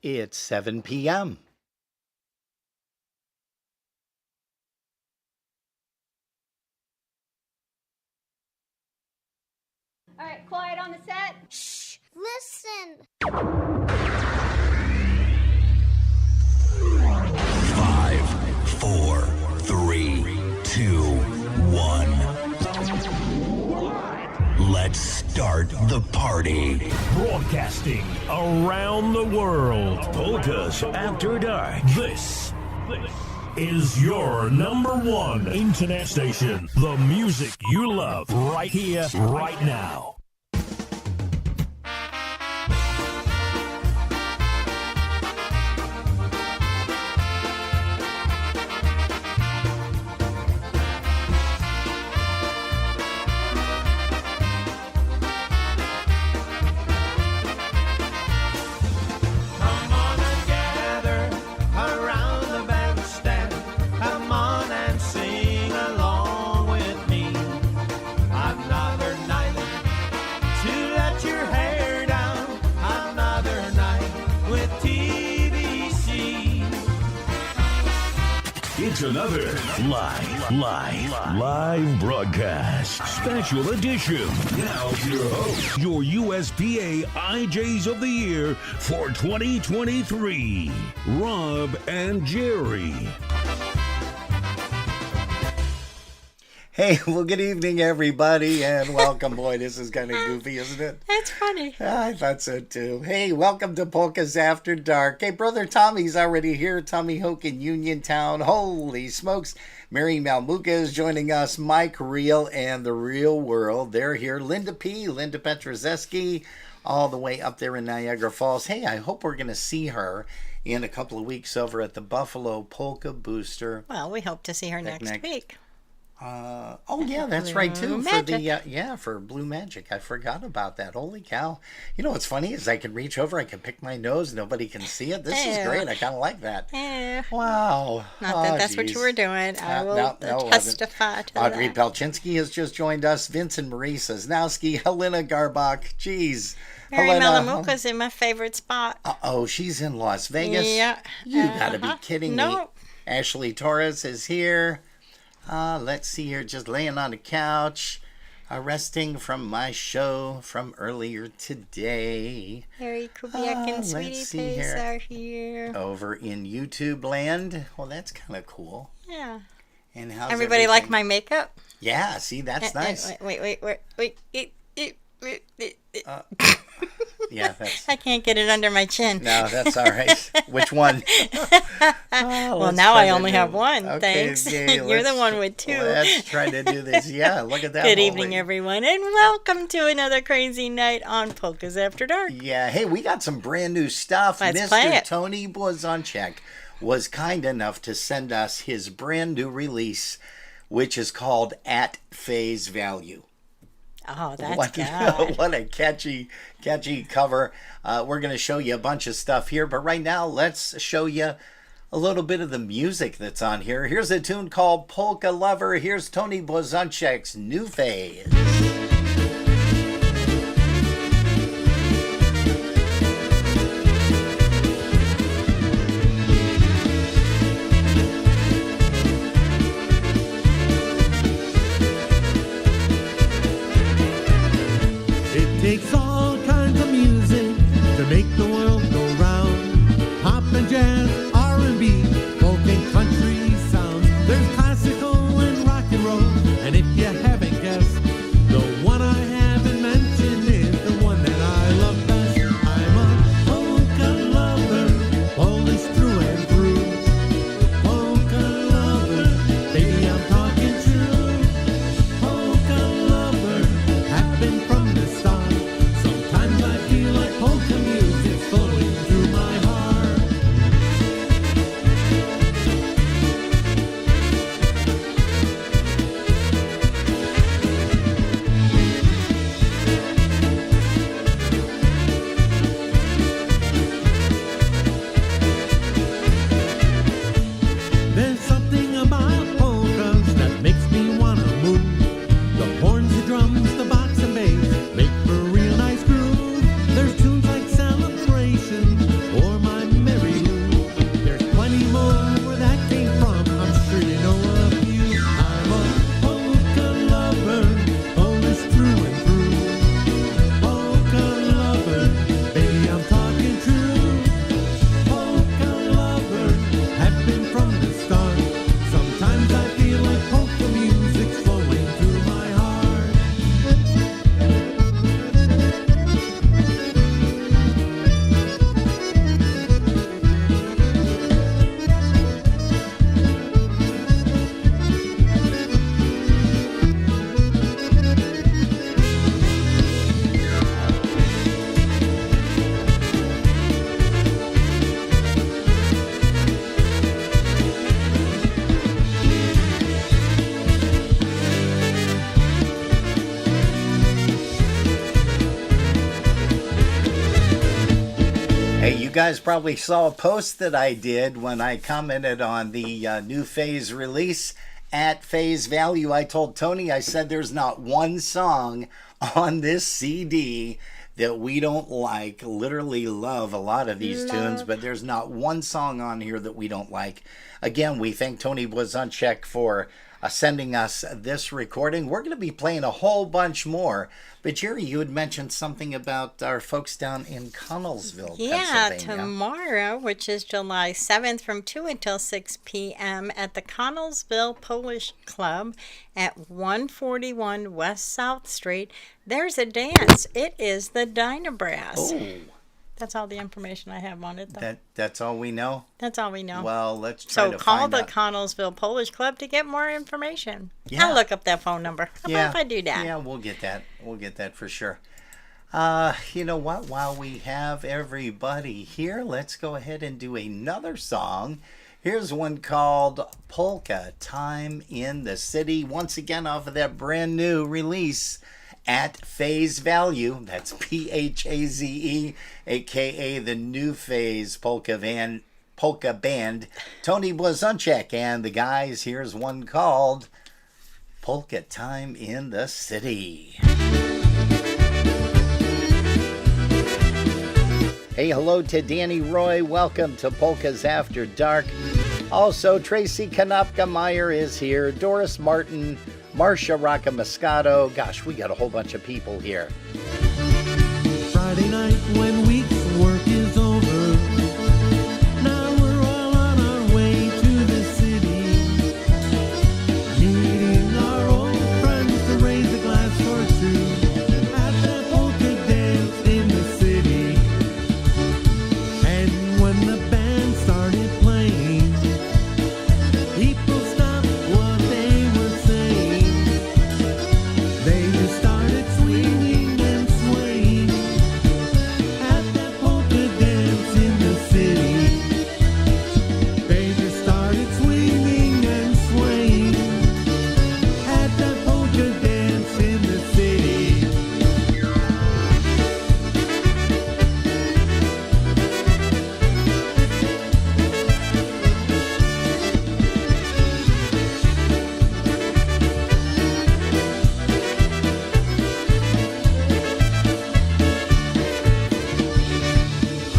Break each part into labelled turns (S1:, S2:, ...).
S1: It's 7 p.m.
S2: All right, quiet on the set.
S3: Shh, listen.
S4: 5, 4, 3, 2, 1. Let's start the party.
S5: Broadcasting around the world. Polkas After Dark. This is your number one internet station. The music you love right here, right now. It's another live broadcast. Special edition. Now your host, your USPA IJs of the Year for 2023, Rob and Jerry.
S1: Hey, well, good evening, everybody, and welcome. Boy, this is kind of goofy, isn't it?
S2: That's funny.
S1: I thought so, too. Hey, welcome to Polkas After Dark. Hey, Brother Tommy's already here. Tommy Hoke in Uniontown. Holy smokes. Mary Malmuka is joining us. Mike Real and the Real World. They're here. Linda Petrozeski, all the way up there in Niagara Falls. Hey, I hope we're going to see her in a couple of weeks over at the Buffalo Polka Booster.
S2: Well, we hope to see her next week.
S1: That's right too.
S2: Magic.
S1: For Blue Magic. I forgot about that. Holy cow! You know what's funny is I can reach over, I can pick my nose, nobody can see it. This is great. I kind of like that. Wow.
S2: Not that that's what you were doing. I will testify to
S1: Audrey
S2: that.
S1: Pelchinski has just joined us. Vincent Marie Sosnowski, Helena Garbach. Jeez.
S2: Mary
S1: Helena.
S2: Malamuka's in my favorite spot.
S1: She's in Las Vegas.
S2: Yeah.
S1: You gotta be kidding me.
S2: No.
S1: Ashley Torres is here. Let's see here, just laying on the couch, resting from my show from earlier today.
S2: Harry Kubiak and Sweetie Face are here.
S1: Over in YouTube land. Well, that's kind of cool.
S2: Yeah.
S1: And how's
S2: everybody like my makeup?
S1: Yeah, see, that's nice.
S2: Wait.
S1: Yeah, that's...
S2: I can't get it under my chin.
S1: No, that's all right. Which one?
S2: Well, now I only have one.
S1: Okay,
S2: thanks.
S1: okay,
S2: You're the one with two.
S1: Let's try to do this. Yeah, look at that.
S2: Good evening, everyone, and welcome to another crazy night on Polkas After Dark.
S1: Yeah, hey, we got some brand new stuff.
S2: Let's play it.
S1: Tony Blazonczak was kind enough to send us his brand new release, which is called At Phase Value.
S2: Oh, that's good.
S1: What a catchy cover. We're going to show you a bunch of stuff here, but right now let's show you a little bit of the music that's on here. Here's a tune called Polka Lover. Here's Tony Blazonczak's New Phase.
S6: Takes all kinds of music to make the world go round. Pop and jazz, R&B, folk and country sounds. There's classical and rock and roll. And if you haven't guessed, the one I haven't mentioned is the one that I love best. I'm a polka lover, Polish through and through. Polka lover, baby, I'm talking true. Polka lover, have been from the start. Sometimes I feel like polka music's flowing through my heart.
S1: Hey, you guys probably saw a post that I did when I commented on the new Phase release at Phase Value. I told Tony, I said there's not one song on this CD that we don't like. Literally love a lot of these tunes, but there's not one song on here that we don't like. Again, we thank Tony Blazonczyk for sending us this recording. We're going to be playing a whole bunch more. But Jerry, you had mentioned something about our folks down in Connellsville,
S2: Yeah,
S1: Pennsylvania.
S2: tomorrow, which is July 7th from 2 until 6 p.m. at the Connellsville Polish Club at 141 West South Street, there's a dance. It is the Dynabrass.
S1: Oh,
S2: That's all the information I have on it, though.
S1: that's all we know?
S2: That's all we know.
S1: Well, let's try
S2: So
S1: to
S2: call
S1: find
S2: the
S1: out.
S2: Connellsville Polish Club to get more information.
S1: Yeah.
S2: I'll look up that phone number. How about if I do that?
S1: Yeah, we'll get that. We'll get that for sure. You know what? While we have everybody here, let's go ahead and do another song. Here's one called Polka, Time in the City. Once again, off of that brand new release at Phase Value. That's Phaze, aka the new Phase Polka Band. Tony Blazonczyk and the guys. Here's one called Polka Time in the City. Hey, hello to Danny Roy. Welcome to Polkas After Dark. Also, Tracy Konopka-Meyer is here. Doris Martin, Marcia Roccamascato. Gosh, we got a whole bunch of people here.
S6: Friday night when week's work is over. Now we're all on our way to the city. Meeting our old friends to raise a glass or two at that polka dance in the city. And when the band started playing, people stopped what they were saying. They just started swinging and swaying at that polka dance in the city. They just started swinging and swaying at that polka dance in the city.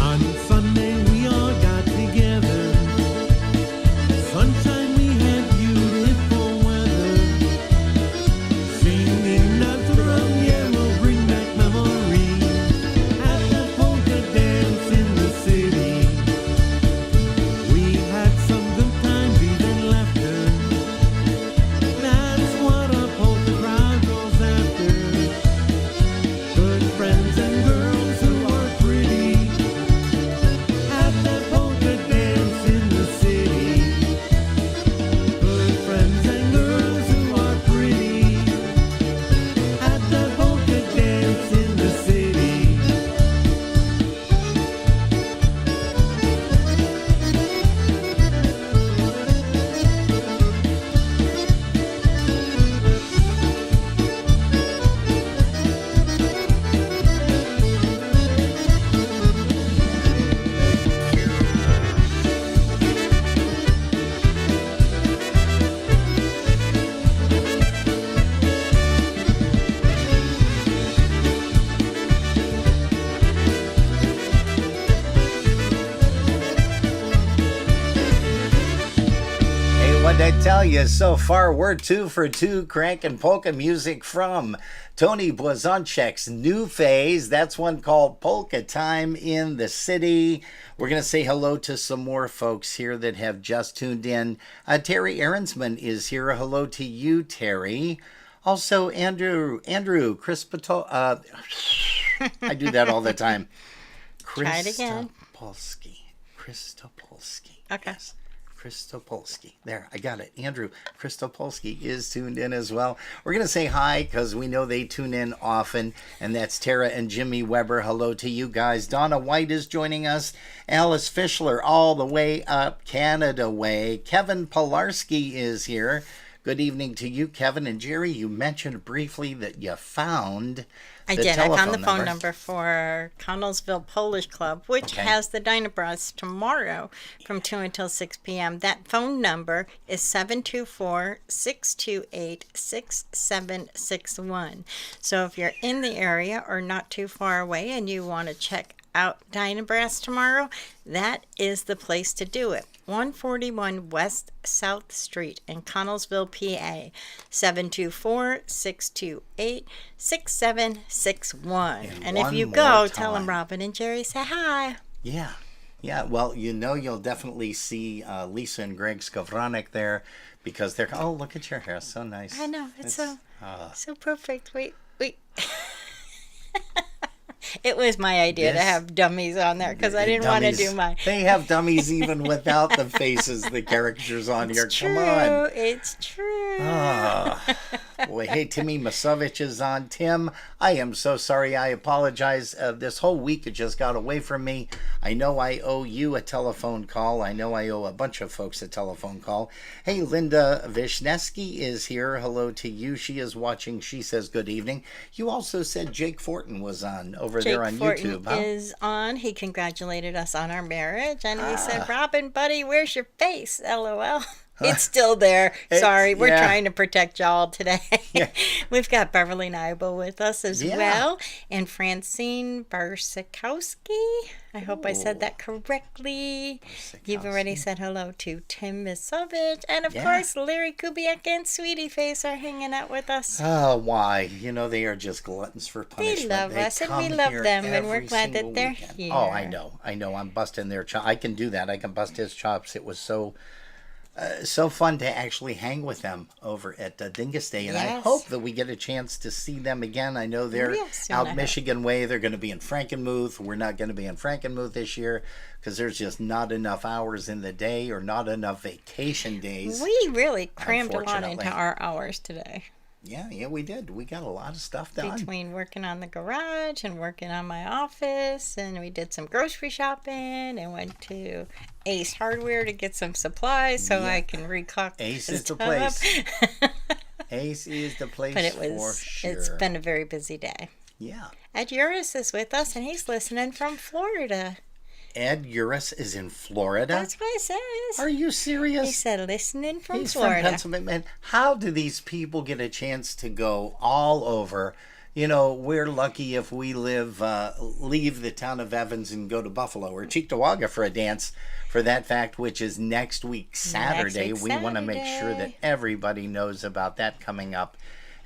S6: On Sunday we all got together. Sunshine, we had beautiful weather. Singing not to run, yeah, we'll bring back memories at that polka dance in the city. We had some good times, even laughter. That's what a polka crowd goes after. Good friends and girls who are pretty at that polka dance in the city. Good friends and girls who are pretty at that polka dance in the city.
S1: Hey, what'd I tell you? So far, we're 2 for 2 cranking polka music from Tony Blazonczyk's new Phase. That's one called Polka Time in the City. We're going to say hello to some more folks here that have just tuned in. Terry Ahrensman is here. Hello to you, Terry. Also, Andrew Crispito. I do that all the time.
S2: Try it again.
S1: Christopolsky.
S2: Okay.
S1: Yes. Christopolsky. There, I got it. Andrew Christopolsky is tuned in as well. We're going to say hi because we know they tune in often, and that's Tara and Jimmy Weber. Hello to you guys. Donna White is joining us. Alice Fischler all the way up Canada way. Kevin Pilarski is here. Good evening to you, Kevin. And Jerry, you mentioned briefly that you found
S2: I did. I found the phone number for Connellsville Polish Club, which has the Dynabras tomorrow from 2 until 6 p.m. That phone number is 724-628-6761. So if you're in the area or not too far away and you want to check out Dynabras tomorrow, that is the place to do it. 141 West South Street in Connellsville, PA. 724-628-6761. And if you go, tell them Robin and Jerry say hi.
S1: Yeah. Yeah, well, you'll definitely see Lisa and Greg Skowronek there because they're, oh, look at your hair. So nice.
S2: I know. It's so perfect. Wait. It was my idea to have dummies on there because I didn't want to do my...
S1: They have dummies even without the faces, the characters on here. Come on.
S2: It's true.
S1: Boy, hey, Timmy Masovich is on. Tim, I am so sorry. I apologize. This whole week it just got away from me. I know I owe you a telephone call. I know I owe a bunch of folks a telephone call. Hey, Linda Vishneski is here. Hello to you. She is watching. She says good evening. You also said Jake Fortin was on over there on
S2: Fortin
S1: YouTube. Huh?
S2: Is on. He congratulated us on our marriage, and he said, "Robin, buddy, where's your face?" LOL. It's still there. Sorry, we're trying to protect y'all today. Yeah. We've got Beverly Nibel with us as well, and Francine Barsikowski. I hope I said that correctly. You've already said hello to Tim Misovich, and of course, Larry Kubiak and Sweetie Face are hanging out with us.
S1: Oh, why? They are just gluttons for punishment.
S2: They love us, and we love them, and we're glad that they're here.
S1: Oh, I know. I'm busting their chops. I can do that. I can bust his chops. It was so fun to actually hang with them over at Dingus Day, and I hope that we get a chance to see them again. I know they're out Michigan way. They're going to be in Frankenmuth. We're not going to be in Frankenmuth this year because there's just not enough hours in the day or not enough vacation days.
S2: We really crammed a lot into our hours today.
S1: Yeah, we did. We got a lot of stuff done.
S2: Between working on the garage and working on my office, and we did some grocery shopping and went to Ace Hardware to get some supplies so I can recaulk
S1: Ace is the place. Ace is the place.
S2: But
S1: for sure.
S2: It's been a very busy day.
S1: Yeah.
S2: Ed Uris is with us, and he's listening from Florida.
S1: Ed Uris is in Florida?
S2: That's what it says.
S1: Are you serious?
S2: He said listening from
S1: He's
S2: Florida.
S1: From Pennsylvania. Man, how do these people get a chance to go all over? We're lucky if we leave the town of Evans and go to Buffalo or Cheektowaga for a dance for that fact, which is next week, Saturday. We want to make sure that everybody knows about that coming up.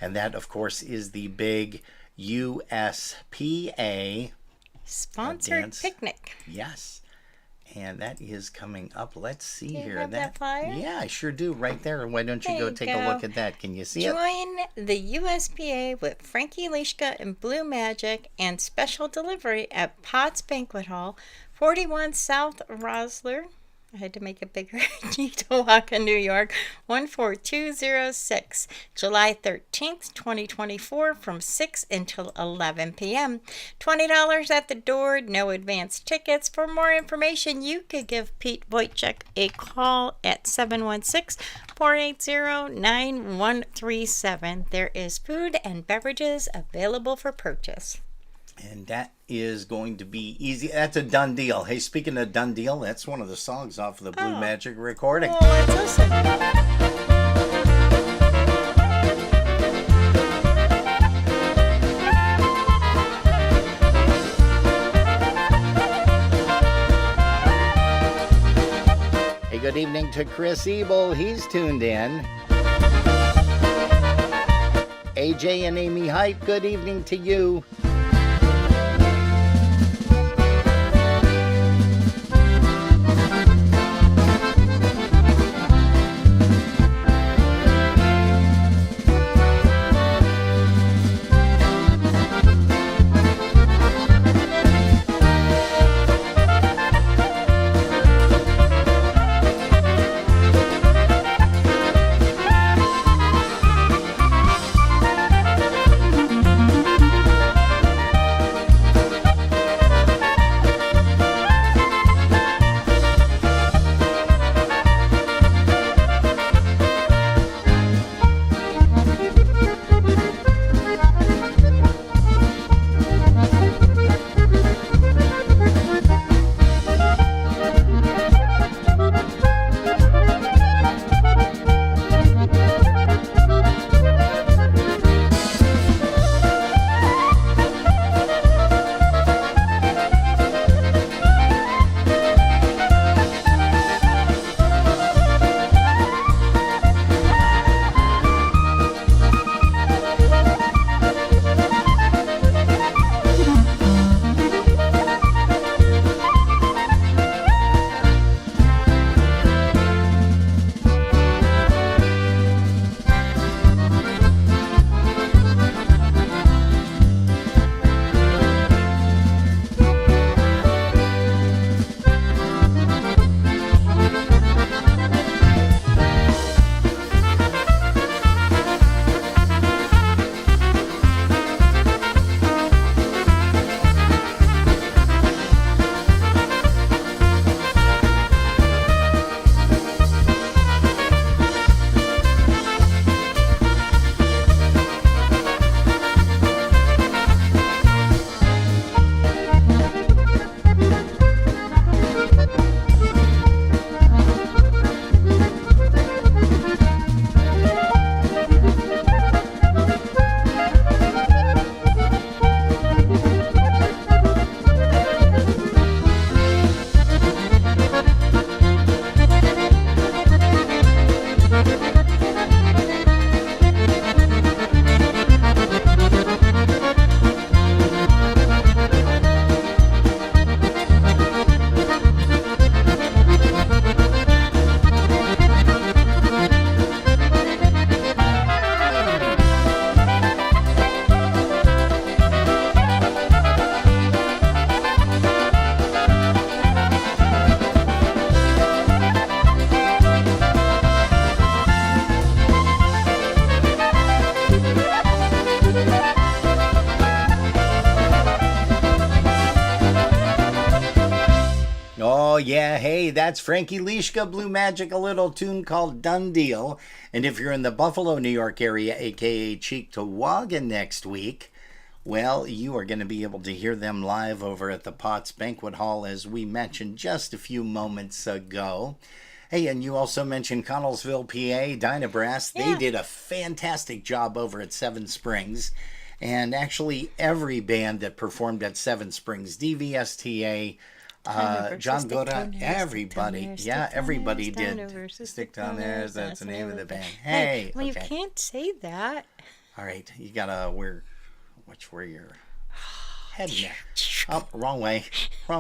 S1: And that, of course, is the big USPA
S2: sponsored picnic.
S1: Yes. And that is coming up. Let's see
S2: you
S1: here.
S2: Have that flyer?
S1: Yeah, I sure do. Right there. Why don't you go take a look at that? Can you see it?
S2: Join the USPA with Frankie Lishka and Blue Magic and special delivery at Potts Banquet Hall, 41 South Rosler. I had to make it bigger. Cheektowaga, New York, 14206. July 13th, 2024, from 6 until 11 p.m. $20 at the door, no advance tickets. For more information, you could give Pete Wojcik a call at 716-480-9137. There is food and beverages available for purchase.
S1: And that is going to be easy. That's a done deal. Hey, speaking of done deal, that's one of the songs off of the Blue Magic recording.
S2: Well, let's listen.
S1: Hey, good evening to Chris Ebel. He's tuned in. AJ and Amy Hype, good evening to you. yeah. Hey, that's Frankie Lishka, Blue Magic, a little tune called Done Deal. And if you're in the Buffalo, New York area, aka Cheektowaga next week, well, you are going to be able to hear them live over at the Potts Banquet Hall, as we mentioned just a few moments ago. Hey, and you also mentioned Connellsville, PA, Dynabrass.
S2: Yeah.
S1: They did a fantastic job over at Seven Springs. And actually, every band that performed at Seven Springs, DVSTA, John Goda, everybody. Yeah, everybody did. Stick Down There, that's the name of the band. Hey,
S2: well,
S1: okay.
S2: you can't say that.
S1: All right, you gotta wear, watch where your head there. Oh, wrong way. I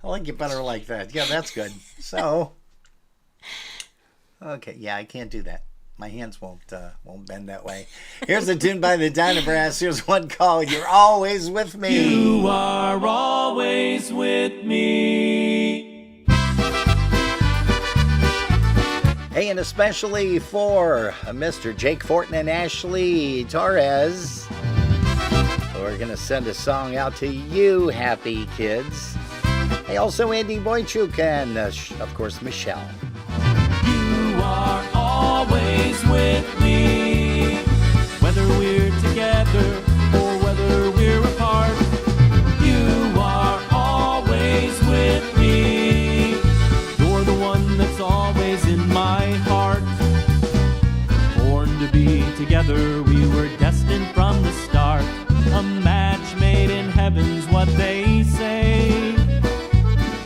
S1: like it better like that. Yeah, that's good. So, okay, yeah, I can't do that. My hands won't bend that way. Here's a tune by the Dynabrass. Here's one called "You're Always With Me."
S7: You are always with me.
S1: Hey, and especially for Mr. Jake Fortin and Ashley Torres, we're going to send a song out to you, happy kids. Hey, also Andy Boychuk and, of course, Michelle.
S7: You are always with me, whether we're together or whether we're apart. You are always with me. You're the one that's always in my heart. Born to be together, we were destined from the start. A match made in heaven's what they say.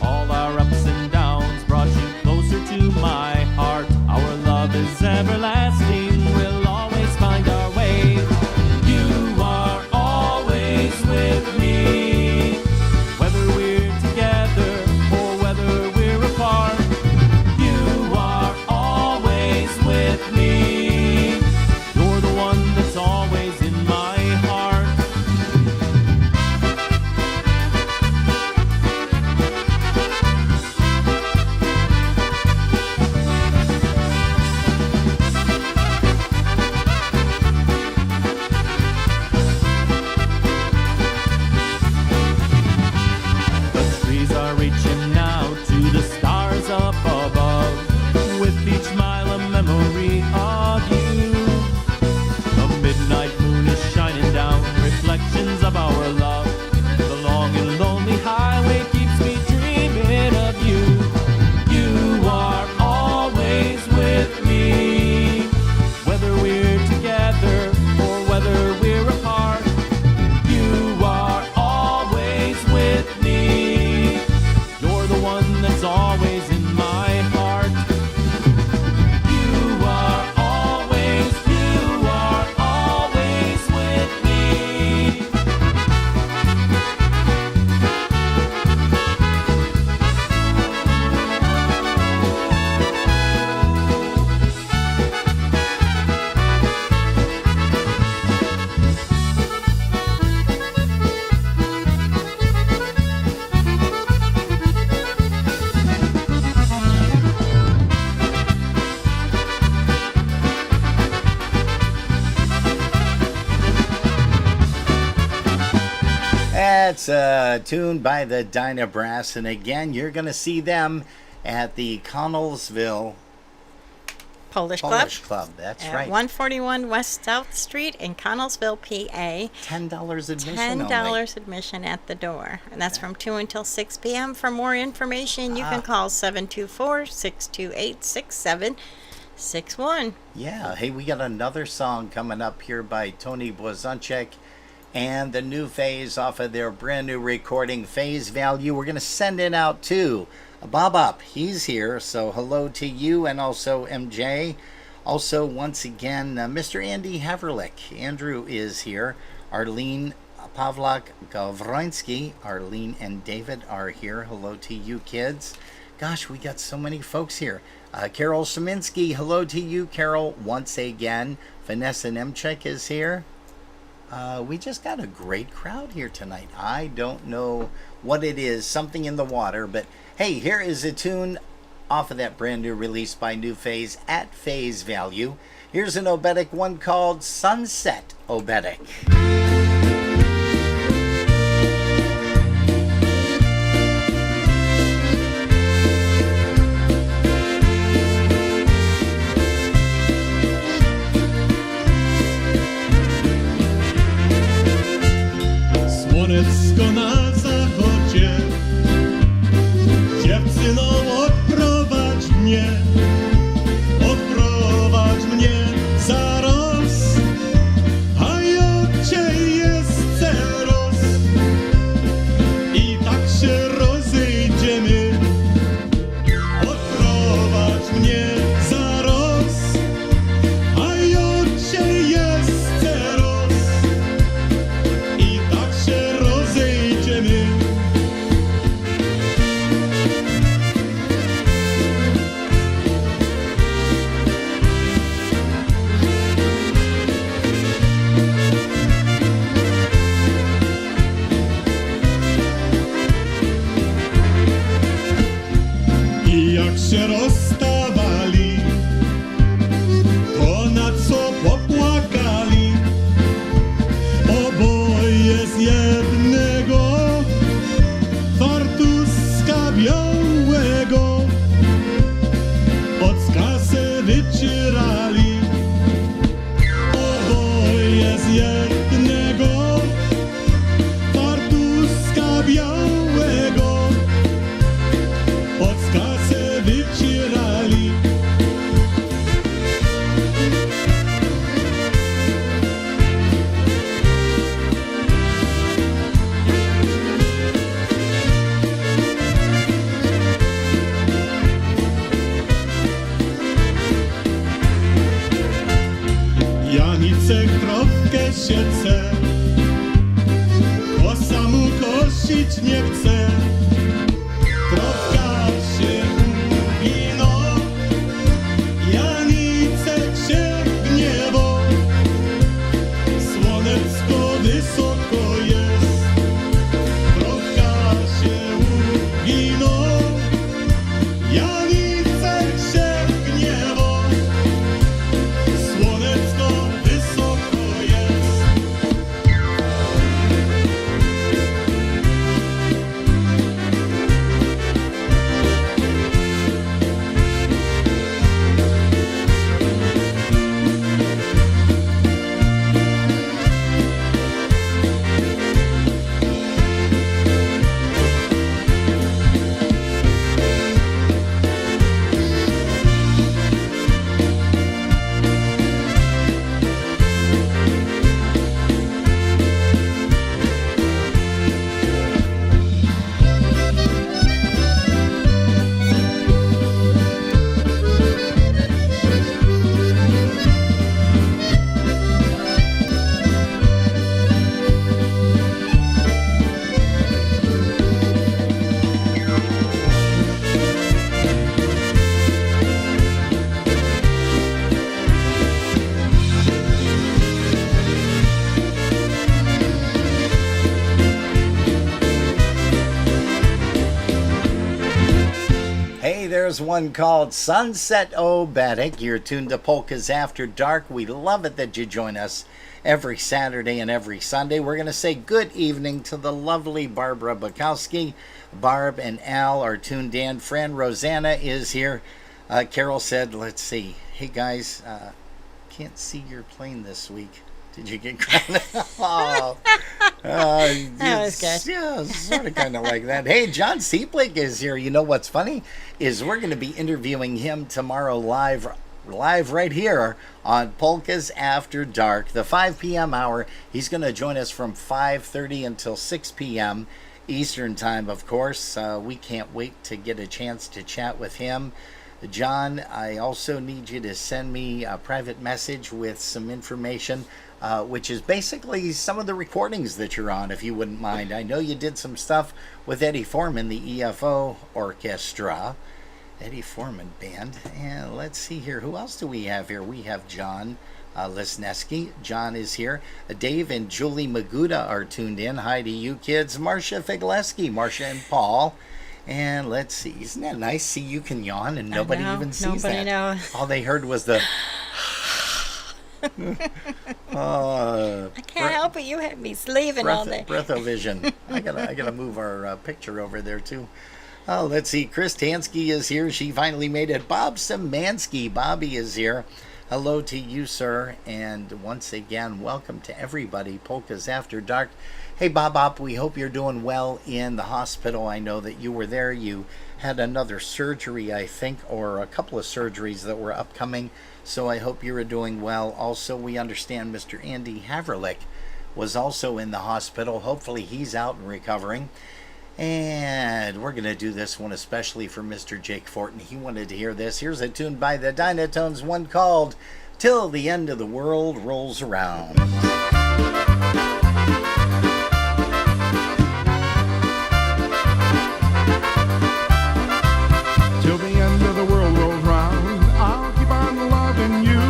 S7: All our ups and downs brought you closer to my heart. Our love is everlasting, we'll always find our way. You are always with me, whether we're together or whether we're apart. You are always with me. You're the one that's always in my heart. The trees are reaching out to the stars up above, with each mile a memory of you. The midnight moon is shining down, reflections of our love. The long and lonely highway keeps me dreaming of you. You are always with me, whether we're together or whether we're apart. You are always with me. You're the one that's always in my heart. You are always with me.
S1: That's a tune by the Dynabrass, and again, you're going to see them at the Connellsville
S2: Polish
S1: Polish Club. That's
S2: at
S1: right.
S2: 141 West South Street in Connellsville, PA.
S1: $10 admission
S2: $10
S1: only.
S2: admission at the door. And that's from 2 until 6 p.m. For more information, you can call 724-628-6761.
S1: Yeah. Hey, we got another song coming up here by Tony Blazonczyk and the New Phase off of their brand new recording, Phase Value. We're going to send it out to Bob Up. He's here, so hello to you, and also MJ. Also, once again, Mr. Andy Haverlick. Andrew is here. Arlene Pavlak Gavrinsky. Arlene and David are here. Hello to you, kids. Gosh, we got so many folks here. Carol Szyminski. Hello to you, Carol, once again. Vanessa Nemchek is here. We just got a great crowd here tonight. I don't know what it is, something in the water, but hey, here is a tune off of that brand new release by New Phase at Phase Value. Here's an Obetic one called Sunset Obetic.
S6: się rozstawali, to na co popłakali oboje z jednego fartuszka białego od skasy wycierali. Oboje z jednego fartuszka białego od skasy wycierali. Janicek krowkę siece, kosa mu kosić nie chce. Krowka się ugino, Janicek się gniewo. Słonecko wysoko jest, krowka się ugino, Janicek się gniewo. Słonecko wysoko jest.
S1: Hey, there's one called Sunset Obatic. You're tuned to Polkas After Dark. We love it that you join us every Saturday and every Sunday. We're going to say good evening to the lovely Barbara Bukowski. Barb and Al are tuned in. Friend Rosanna is here. Carol said, let's see. Hey, guys, can't see your plane this week. Did you get grounded? Oh,
S2: That was good.
S1: Yeah, sort of kind of like that. Hey, John Seeplick is here. You know what's funny is we're going to be interviewing him tomorrow live right here on Polkas After Dark, the 5 p.m. hour. He's going to join us from 5:30 until 6 p.m. Eastern Time, of course. We can't wait to get a chance to chat with him. John, I also need you to send me a private message with some information, which is basically some of the recordings that you're on, if you wouldn't mind. I know you did some stuff with Eddie Foreman, the EFO Orchestra, Eddie Foreman Band. And let's see here. Who else do we have here? We have John Lesneski. John is here. Dave and Julie Maguda are tuned in. Hi to you kids. Marcia Figleski, Marcia and Paul. And let's see, isn't that nice? See, you can yawn and nobody even sees
S2: nobody
S1: that.
S2: knows.
S1: All they heard was the.
S2: I can't help it. You had me sleeping all day.
S1: Breathovision. I gotta move our picture over there too. Oh, let's see. Chris Tansky is here. She finally made it. Bob Szymanski. Bobby is here. Hello to you, sir. And once again, welcome to everybody. Polkas After Dark. Hey, Bob, we hope you're doing well in the hospital. I know that you were there. You had another surgery, I think, or a couple of surgeries that were upcoming. So I hope you're doing well. Also, we understand Mr. Andy Haverlick was also in the hospital. Hopefully he's out and recovering. And we're going to do this one especially for Mr. Jake Fortin. He wanted to hear this. Here's a tune by the Dynatones, one called Till the End of the World Rolls Around.
S8: Till the end of the world rolls round, I'll keep on loving you.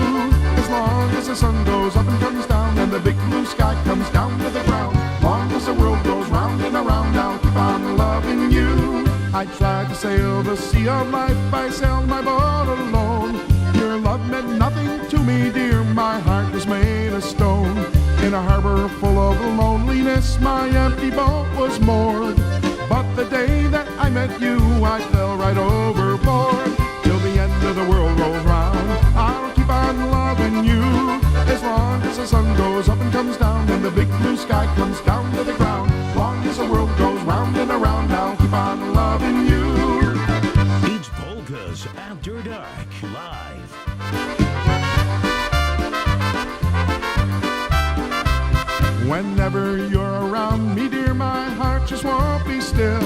S8: As long as the sun goes up and comes down, and the big blue sky comes down to the ground. Long as the world goes round and around, I'll keep on loving you. I tried to sail the sea of life, I sailed my boat alone. Your love meant nothing to me, dear, my heart was made of stone. In a harbor full of loneliness, my empty boat was moored. But the day that I met you, I fell right overboard. Till the end of the world rolls round, I'll keep on loving you. As long as the sun goes up and comes down, and the big blue sky comes down to the ground. As long as the world goes round and around, I'll keep on loving you.
S5: It's Polkas After Dark Live.
S8: Whenever you're around me, dear, my heart just won't be still.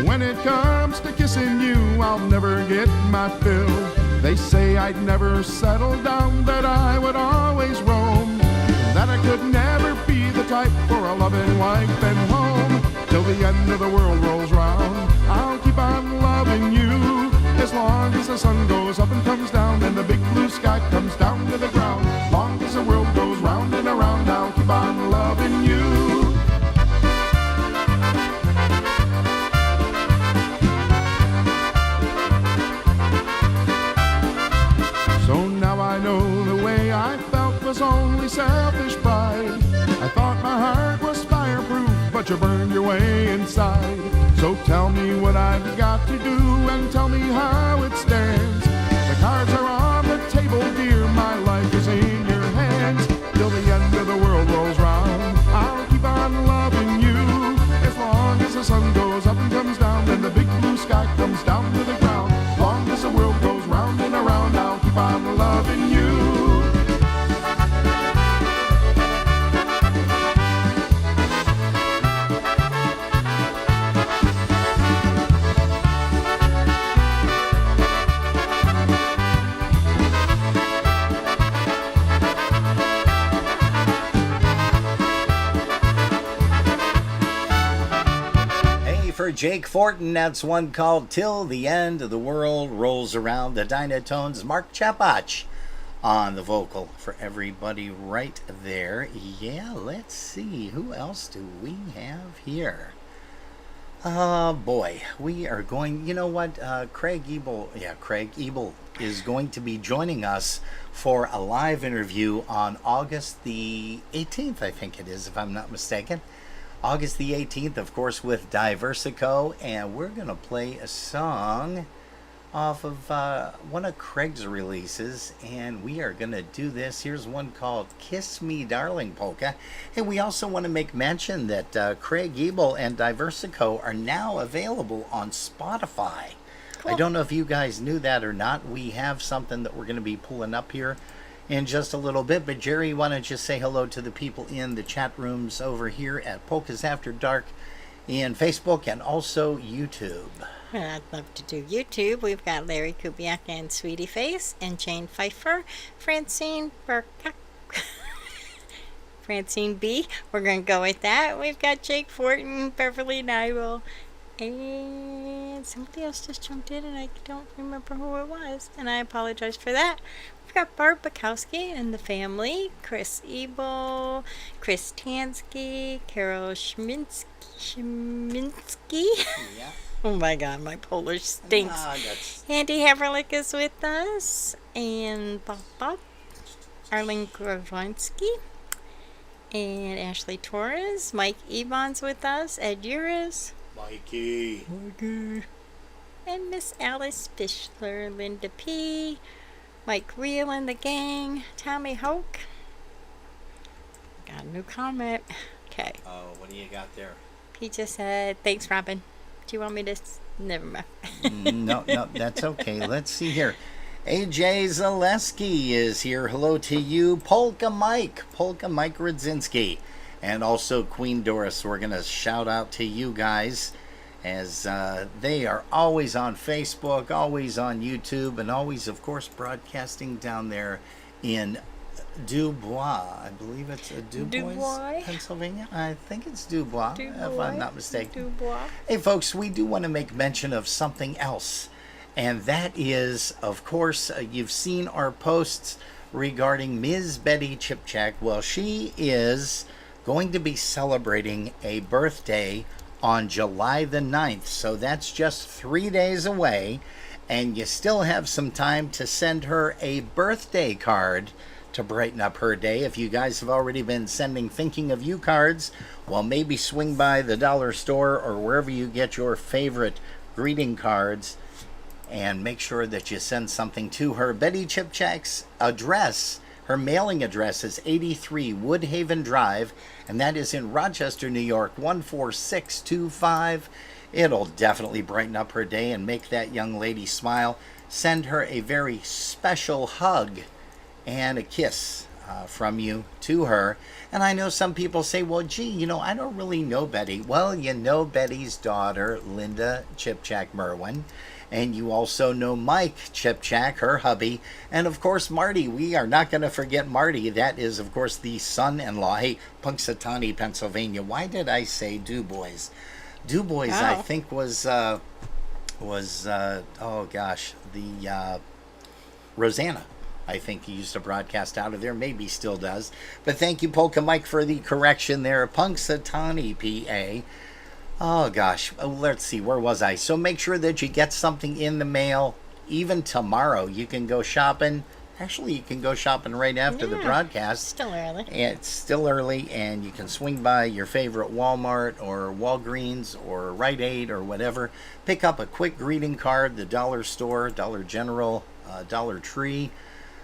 S8: When it comes to kissing you, I'll never get my fill. They say I'd never settle down, that I would always roam, that I could never be the type for a loving wife and home. Till the end of the world rolls round, I'll keep on loving you. As long as the sun goes up and comes down, and the big blue sky comes down to the ground. As long as the world goes round and around, I'll keep on loving you. So now I know the way I felt was only selfish pride. I thought my heart was fireproof, but you burned your way inside. So tell me what I've got to do, and tell me how it stands. The cards are on the table, dear, my life is in your hands. Till the end of the world rolls round, I'll keep on loving you. As long as the sun goes up and comes down, and the big blue sky comes down to the ground. As long as the world goes round and around, I'll keep on loving you.
S1: For Jake Fortin, that's one called Till the End of the World Rolls Around. The Dynatones, Mark Chapach on the vocal for everybody right there. Yeah, let's see. Who else do we have here? Boy, we are going, you know what? Craig Ebel is going to be joining us for a live interview on August the 18th, I think it is, if I'm not mistaken. August the 18th, of course, with Diversico, and we're going to play a song off of one of Craig's releases, and we are going to do this. Here's one called Kiss Me Darling Polka. And we also want to make mention that Craig Ebel and Diversico are now available on Spotify. Cool. I don't know if you guys knew that or not. We have something that we're going to be pulling up here in just a little bit, but Jerry, why don't you say hello to the people in the chat rooms over here at Polkas After Dark in Facebook and also YouTube.
S2: I'd love to do YouTube. We've got Larry Kubiak and Sweetie Face and Jane Pfeiffer, Francine Burkak, Francine B. We're going to go with that. We've got Jake Fortin, Beverly Nibel, and somebody else just jumped in and I don't remember who it was, and I apologize for that. We've got Barb Bukowski and the family, Chris Ebel, Chris Tansky, Carol Schminsky.
S1: Yeah.
S2: Oh my God, my Polish stinks. Andy Haverlick is with us, and Bob, Arlene Gravonsky, and Ashley Torres. Mike Ebon's with us, Ed Uris.
S1: Mikey.
S2: And Miss Alice Fischler, Linda P., Mike Reel and the gang, Tommy Hoke. Got a new comment. Okay.
S1: Oh, what do you got there?
S2: He just said, thanks, Robin. Do you want me to? Never mind.
S1: No, that's okay. Let's see here. AJ Zaleski is here. Hello to you. Polka Mike Rudzinski. And also Queen Doris. We're going to shout out to you guys, as they are always on Facebook, always on YouTube, and always, of course, broadcasting down there in Dubois. I believe it's Dubois, Pennsylvania. I think it's Dubois, if I'm not mistaken.
S2: Dubois.
S1: Hey, folks, we do want to make mention of something else, and that is, of course, you've seen our posts regarding Ms. Betty Chipchak. Well, she is going to be celebrating a birthday on July the 9th. So that's just 3 days away. And you still have some time to send her a birthday card to brighten up her day. If you guys have already been sending thinking of you cards, well, maybe swing by the dollar store or wherever you get your favorite greeting cards and make sure that you send something to her. Betty Chipchak's address, her mailing address is 83 Woodhaven Drive, and that is in Rochester, New York, 14625. It'll definitely brighten up her day and make that young lady smile. Send her a very special hug and a kiss from you to her. And I know some people say, well, gee, I don't really know Betty. Well, you know Betty's daughter, Linda Chipchak Merwin. And you also know Mike Chipchak, her hubby. And, of course, Marty. We are not going to forget Marty. That is, of course, the son-in-law. Hey, Punxsutawney, Pennsylvania. Why did I say Du Bois? Du Bois, I think, was Rosanna. I think he used to broadcast out of there. Maybe still does. But thank you, Polka Mike, for the correction there. Punxsutawney, PA. Oh, gosh. Let's see. Where was I? So make sure that you get something in the mail. Even tomorrow, you can go shopping. Actually, you can go shopping right after the broadcast.
S2: Still early.
S1: It's still early, and you can swing by your favorite Walmart or Walgreens or Rite Aid or whatever. Pick up a quick greeting card, the dollar store, Dollar General, Dollar Tree,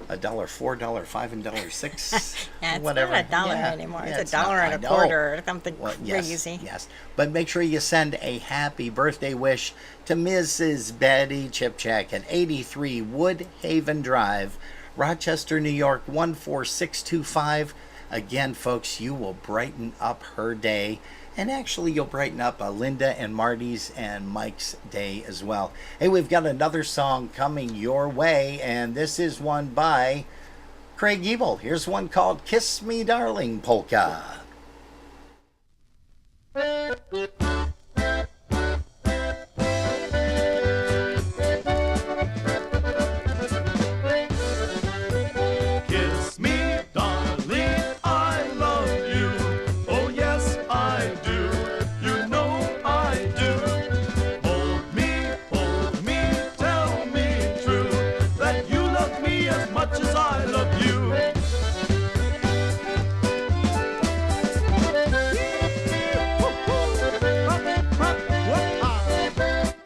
S1: $1, $4, $5, and $6.
S2: Yeah, it's
S1: whatever.
S2: not a dollar anymore.
S1: Yeah,
S2: it's $1 and a quarter or something crazy.
S1: Yes. But make sure you send a happy birthday wish to Mrs. Betty Chipchak at 83 Woodhaven Drive, Rochester, New York, 14625. Again, folks, you will brighten up her day. And actually, you'll brighten up Linda and Marty's and Mike's day as well. Hey, we've got another song coming your way, and this is one by Craig Ebel. Here's one called Kiss Me Darling Polka.
S7: Kiss me, darling, I love you. Oh, yes, I do. You know I do. Hold me, tell me true that you love me as much as I love you.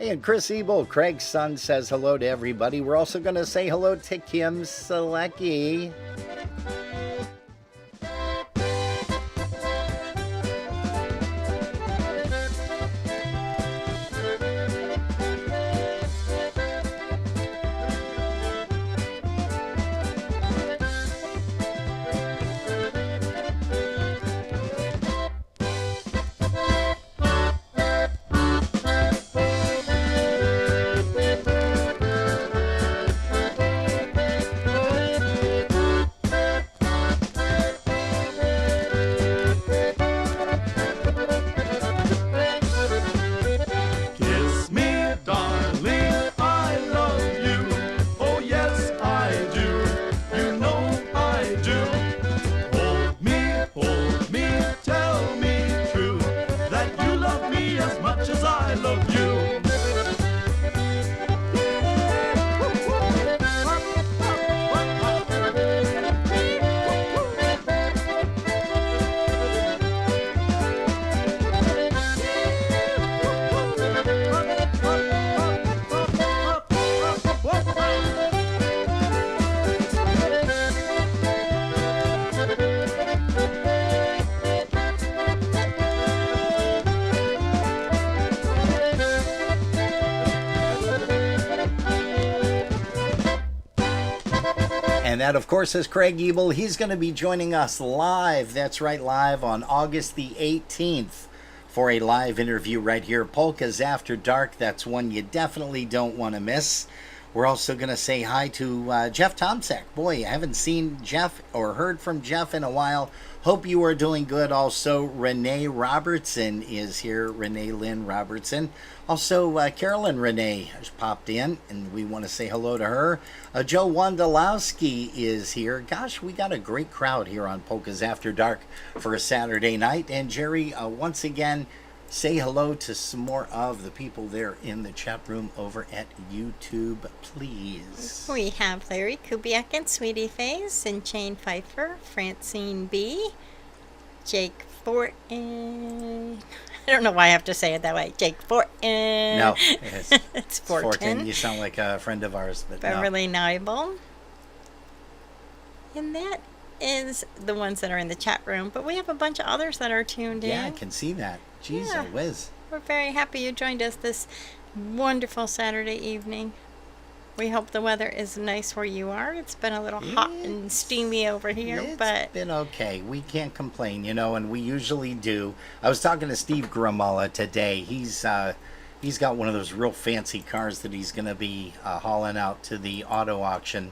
S1: And Chris Ebel, Craig's son, says hello to everybody. We're also going to say hello to Kim Selecki.
S7: Kiss me, darling, I love you. Oh, yes, I do. You know I do. Hold me, tell me true that you love me as much as I love you.
S1: And that, of course, is Craig Ebel. He's going to be joining us live. That's right, live on August the 18th for a live interview right here. Polkas After Dark. That's one you definitely don't want to miss. We're also going to say hi to Jeff Tomczak. Boy, I haven't seen Jeff or heard from Jeff in a while. Hope you are doing good. Also, Renee Robertson is here. Renee Lynn Robertson. Also, Carolyn Renee has popped in, and we want to say hello to her. Joe Wondolowski is here. Gosh, we got a great crowd here on Polkas After Dark for a Saturday night. And Jerry, once again, say hello to some more of the people there in the chat room over at YouTube, please.
S2: We have Larry Kubiak and Sweetie Face and Jane Pfeiffer, Francine B, Jake Fortin. I don't know why I have to say it that way. Jake Fortin.
S1: No,
S2: it's Fortin.
S1: Fortin. You sound like a friend of ours, but no.
S2: Beverly Nibel. And that is the ones that are in the chat room, but we have a bunch of others that are tuned in.
S1: Yeah, I can see that. Jeez,
S2: Yeah.
S1: whiz.
S2: We're very happy you joined us this wonderful Saturday evening. We hope the weather is nice where you are. It's been a little hot and steamy over here,
S1: It's
S2: but
S1: been okay. We can't complain, and we usually do. I was talking to Steve Gramala today. He's got one of those real fancy cars that he's going to be hauling out to the auto auction.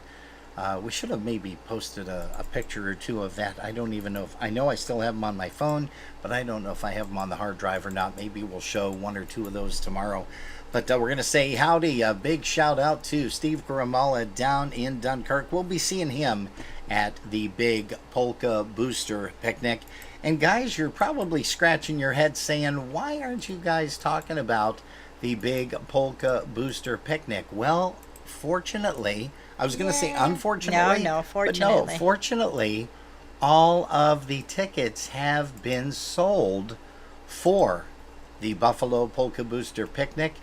S1: We should have maybe posted a picture or two of that. I don't even know I know I still have them on my phone, but I don't know if I have them on the hard drive or not. Maybe we'll show one or two of those tomorrow. But we're going to say howdy. A big shout out to Steve Gramala down in Dunkirk. We'll be seeing him at the big Polka Booster Picnic. And guys, you're probably scratching your head saying, why aren't you guys talking about the big Polka Booster Picnic? Well, fortunately, I was going to say unfortunately.
S2: No,
S1: But
S2: fortunately.
S1: no, fortunately, all of the tickets have been sold for the Buffalo Polka Booster Picnic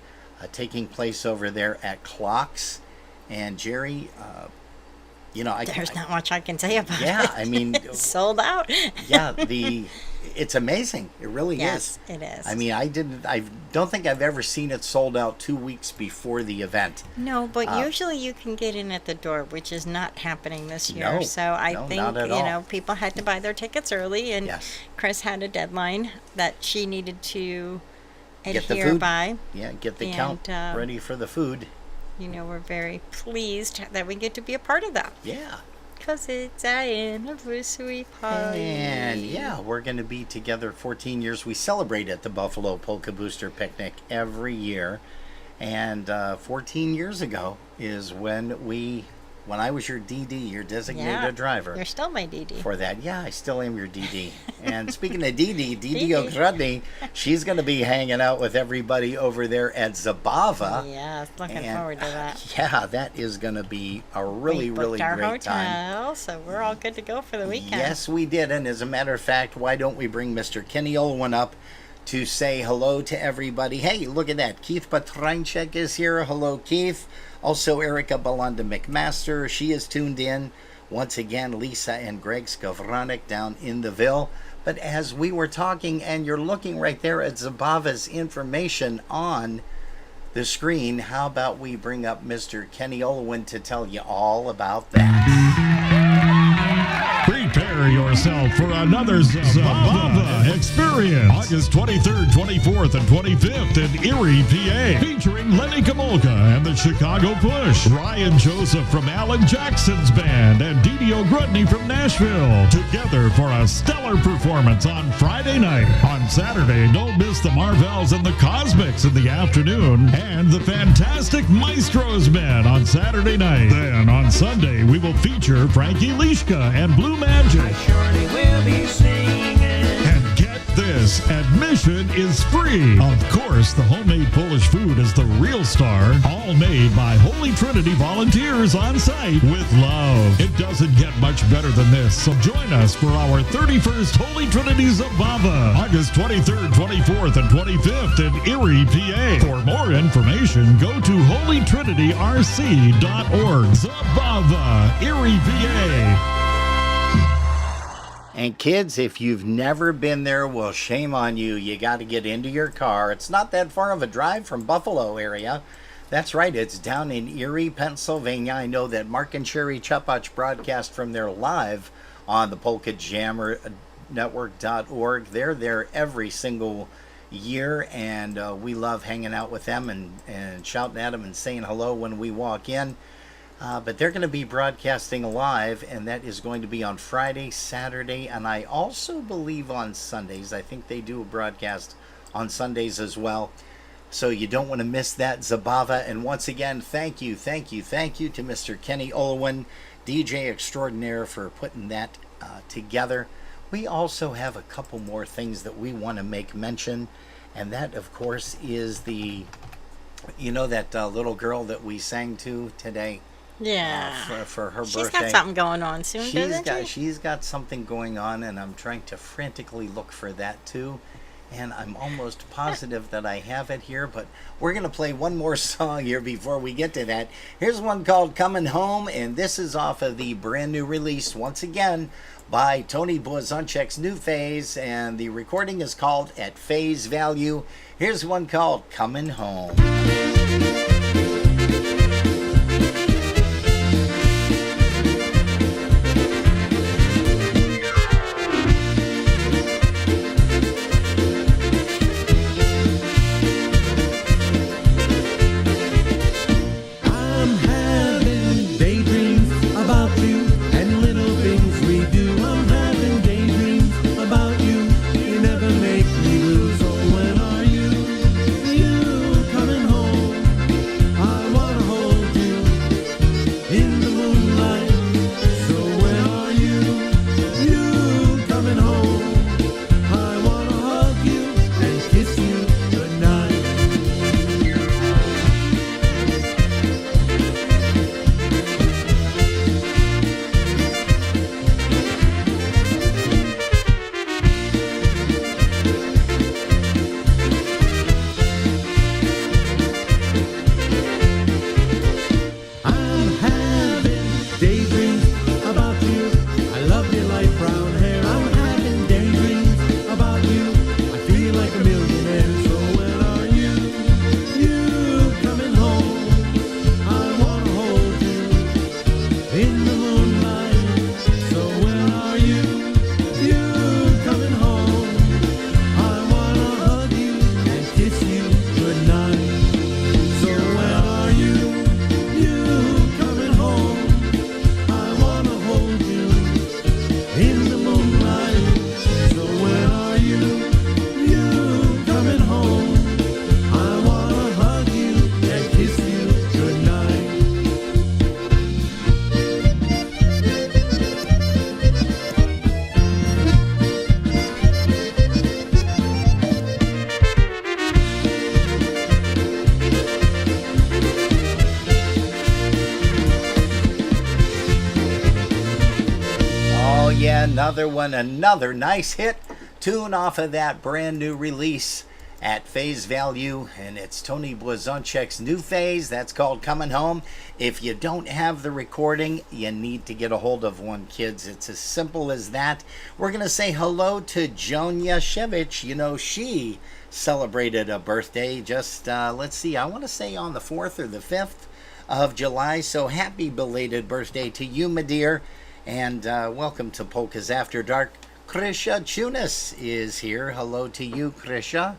S1: taking place over there at Clocks. And Jerry,
S2: there's not much I can say about it.
S1: Yeah, I mean,
S2: It's sold out.
S1: yeah, it's amazing. It really
S2: Yes,
S1: is.
S2: it is.
S1: I mean, I don't think I've ever seen it sold out 2 weeks before the event.
S2: No, but usually you can get in at the door, which is not happening this year.
S1: No,
S2: so I
S1: no,
S2: think,
S1: not at all.
S2: people had to buy their tickets early, and
S1: Yes.
S2: Chris had a deadline that she needed to
S1: Get the
S2: adhere
S1: food.
S2: by.
S1: Yeah, get the
S2: And,
S1: count ready for the food.
S2: We're very pleased that we get to be a part of that.
S1: Yeah.
S2: Because it's our anniversary party.
S1: And yeah, we're going to be together 14 years. We celebrate at the Buffalo Polka Booster Picnic every year. And 14 years ago is when I was your DD, your designated driver.
S2: You're still my DD.
S1: For that. Yeah, I still am your DD. And speaking of DD Ogrodny, she's going to be hanging out with everybody over there at Zabava.
S2: Yeah, looking
S1: And,
S2: forward to that.
S1: Yeah, that is going to be a really,
S2: We
S1: really
S2: booked our
S1: great time.
S2: hotel, so we're all good to go for the weekend.
S1: Yes, we did. And as a matter of fact, why don't we bring Mr. Kenny Olwin up to say hello to everybody? Hey, look at that. Keith Patranchek is here. Hello, Keith. Also, Erica Belanda McMaster. She is tuned in. Once again, Lisa and Greg Skowronek down in the Ville. But as we were talking, and you're looking right there at Zabava's information on the screen, how about we bring up Mr. Kenny Olwin to tell you all about that?
S5: Prepare yourself for another Zabava experience. August 23rd, 24th, and 25th in Erie, PA. Featuring Lenny Kamolka and the Chicago Push. Ryan Joseph from Alan Jackson's band and Didi Ogrodny from Nashville. Together for a stellar performance on Friday night. On Saturday, don't miss the Marvels and the Cosmics in the afternoon. And the Fantastic Maestros Band on Saturday night. Then on Sunday, we will feature Frankie Lishka and Blue Magic.
S7: Surely we'll be singing.
S5: And get this, admission is free. Of course, the homemade Polish food is the real star. All made by Holy Trinity volunteers on site with love. It doesn't get much better than this, so join us for our 31st Holy Trinity Zabava, August 23rd, 24th, and 25th in Erie, PA. For more information, go to holytrinityrc.org. Zabava, Erie, PA.
S1: And kids, if you've never been there, well, shame on you. You got to get into your car. It's not that far of a drive from Buffalo area. That's right. It's down in Erie, Pennsylvania. I know that Mark and Sherry Chupach broadcast from there live on the Polka Jammer Network.org. They're there every single year, and we love hanging out with them and shouting at them and saying hello when we walk in. But they're going to be broadcasting live, and that is going to be on Friday, Saturday, and I also believe on Sundays. I think they do a broadcast on Sundays as well. So you don't want to miss that, Zabava. And once again, thank you to Mr. Kenny Olwin, DJ extraordinaire, for putting that together. We also have a couple more things that we want to make mention. And that, of course, is that little girl that we sang to today.
S2: Yeah.
S1: For her
S2: She's
S1: birthday.
S2: got something going on soon, doesn't she?
S1: She's got something going on, and I'm trying to frantically look for that too. And I'm almost positive that I have it here, but we're going to play one more song here before we get to that. Here's one called Coming Home, and this is off of the brand new release, once again, by Tony Blazonczyk's New Phase, and the recording is called At Phase Value. Here's one called Coming Home. Another nice hit tune off of that brand new release At Phase Value, and it's Tony Blazonczyk's New Phase. That's called Coming Home. If you don't have the recording, you need to get a hold of one, kids. It's as simple as that. We're going to say hello to Joan Yashevich. You know, she celebrated a birthday just, let's see, I want to say on the 4th or the 5th of July. So happy belated birthday to you, my dear. And welcome to Polkas After Dark. Krisha Chunas is here. Hello to you, Krisha.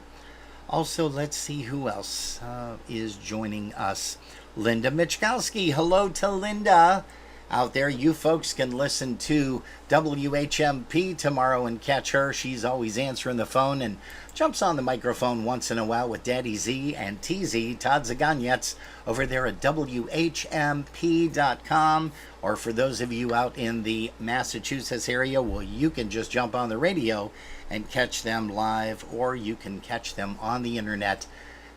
S1: Also, let's see who else is joining us. Linda Michkowski. Hello to Linda. Out there, you folks can listen to WHMP tomorrow and catch her. She's always answering the phone and jumps on the microphone once in a while with Daddy Z and TZ, Todd Zaganyets, over there at WHMP.com. Or for those of you out in the Massachusetts area, well, you can just jump on the radio and catch them live, or you can catch them on the internet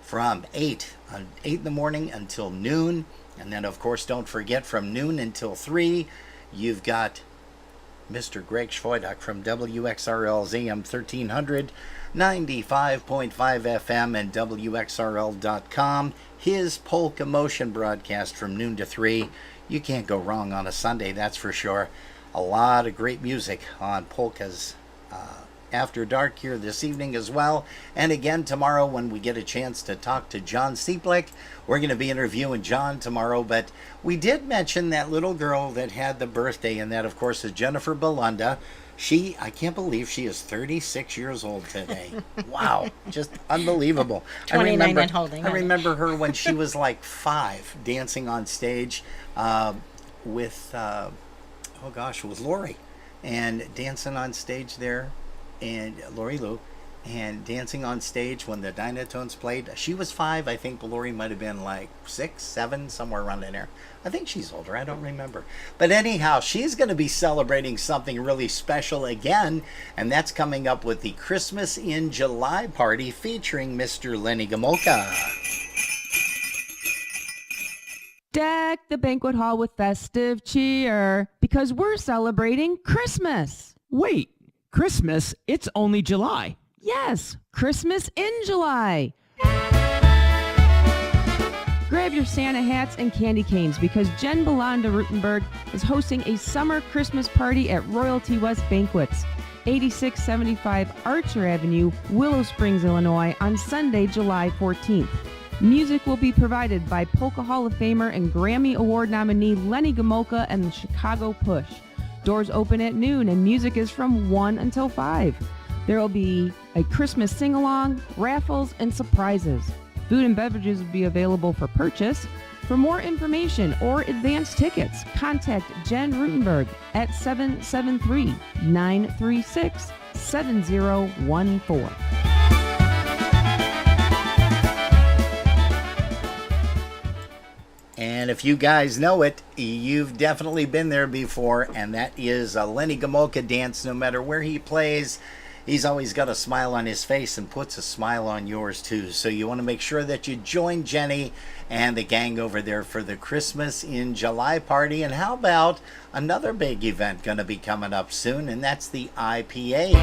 S1: from 8 in the morning until noon. And then, of course, don't forget, from noon until 3, you've got Mr. Greg Schwoidach from WXRL's AM 1300, 95.5 FM, and WXRL.com. His Polka Motion broadcast from noon to 3. You can't go wrong on a Sunday, that's for sure. A lot of great music on Polkas After Dark here this evening as well. And again tomorrow when we get a chance to talk to John Seeplick. We're going to be interviewing John tomorrow, but we did mention that little girl that had the birthday, and that of course is Jennifer Belunda. I can't believe she is 36 years old today. Wow, just unbelievable.
S2: 29 and holding.
S1: I remember her when she was like 5, dancing on stage with Lori, and dancing on stage there, and Lori Lou, and dancing on stage when the Dynatones played. She was 5. I think Lori might have been like 6, 7, somewhere around in there. I think she's older. I don't remember. But anyhow, she's going to be celebrating something really special again, and that's coming up with the Christmas in July party featuring Mr. Lenny Gomulka.
S9: Deck the banquet hall with festive cheer because we're celebrating Christmas.
S10: Wait, Christmas? It's only July.
S9: Yes, Christmas in July. Grab your Santa hats and candy canes because Jen Belanda Rutenberg is hosting a summer Christmas party at Royalty West Banquets, 8675 Archer Avenue, Willow Springs, Illinois, on Sunday, July 14th. Music will be provided by Polka Hall of Famer and Grammy Award nominee Lenny Gomulka and the Chicago Push. Doors open at noon and music is from 1 until 5. There will be a Christmas sing-along, raffles, and surprises. Food and beverages will be available for purchase. For more information or advance tickets, contact Jen Rutenberg at 773-936-7014.
S1: And if you guys know it, you've definitely been there before, and that is a Lenny Gomulka dance. No matter where he plays, he's always got a smile on his face and puts a smile on yours too. So you want to make sure that you join Jenny and the gang over there for the Christmas in July party. And how about another big event going to be coming up soon, and that's the IPA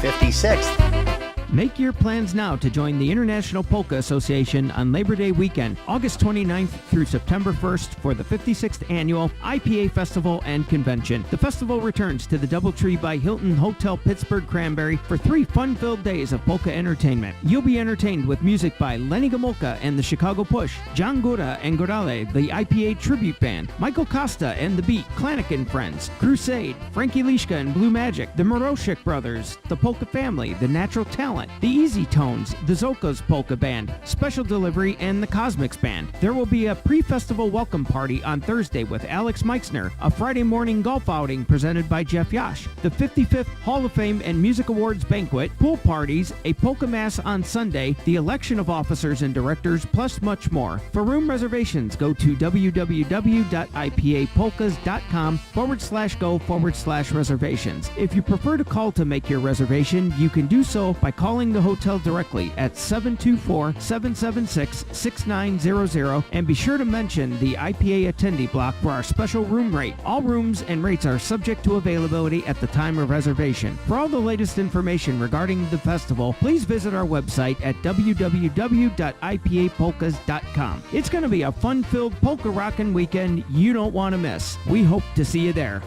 S1: 56th.
S10: Make your plans now to join the International Polka Association on Labor Day weekend, August 29th through September 1st for the 56th Annual IPA Festival and Convention. The festival returns to the Doubletree by Hilton Hotel Pittsburgh Cranberry for 3 fun-filled days of polka entertainment. You'll be entertained with music by Lenny Gomulka and the Chicago Push, John Gora and Gorale, the IPA Tribute Band, Michael Costa and the Beat, Klanik and Friends, Crusade, Frankie Lishka and Blue Magic, the Moroshik Brothers, the Polka Family, the Natural Talent, the Easy Tones, the Zolka's Polka Band, Special Delivery, and the Cosmics Band. There will be a pre-festival welcome party on Thursday with Alex Meixner, a Friday morning golf outing presented by Jeff Yash, the 55th Hall of Fame and Music Awards banquet, pool parties, a polka mass on Sunday, the election of officers and directors, plus much more. For room reservations, go to www.ipapolkas.com/go/reservations. If you prefer to call to make your reservation, you can do so by calling the hotel directly at 724-776-6900 and be sure to mention the IPA attendee block for our special room rate. All rooms and rates are subject to availability at the time of reservation. For all the latest information regarding the festival, please visit our website at www.ipapolkas.com. It's going to be a fun-filled polka rockin' weekend you don't want to miss. We hope to see you there.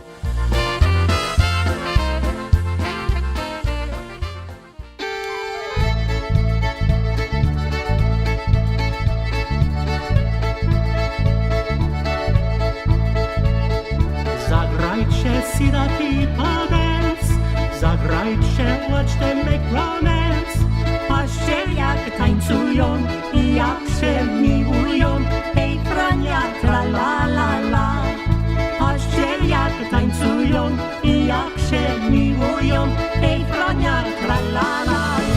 S11: Zagrajcie Sirati Pagans, zagrajcie Watch Them Make Romance. Patrzcie jak tańcują i jak się miłują, hej prania tra la la la. Patrzcie jak tańcują i jak się miłują, hej prania tra la la la.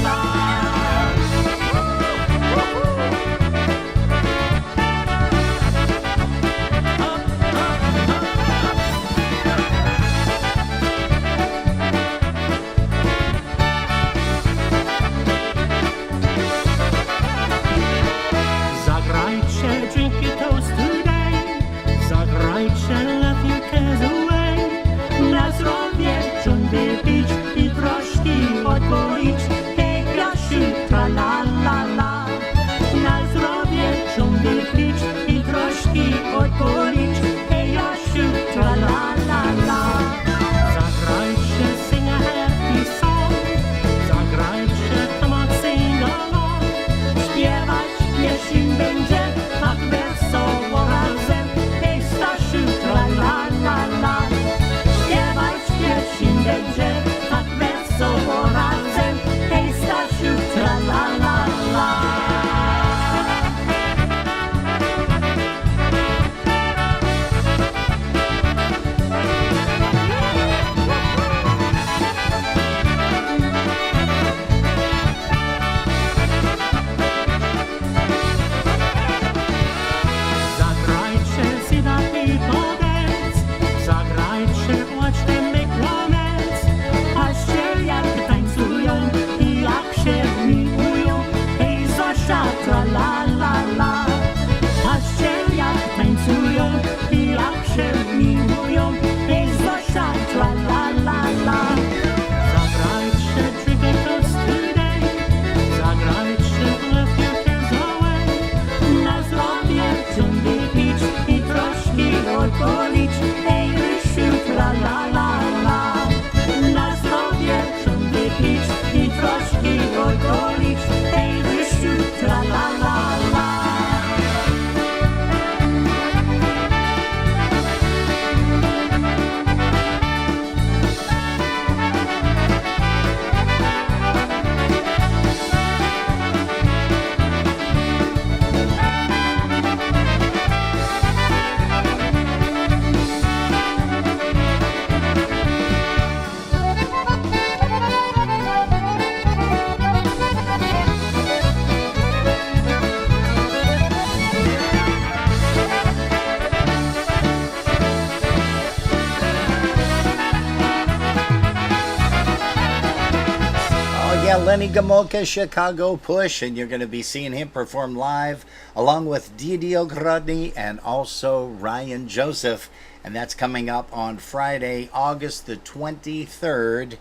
S1: Lenny Gomulka, Chicago Push, and you're going to be seeing him perform live along with Didio Grodny and also Ryan Joseph. And that's coming up on Friday, August the 23rd.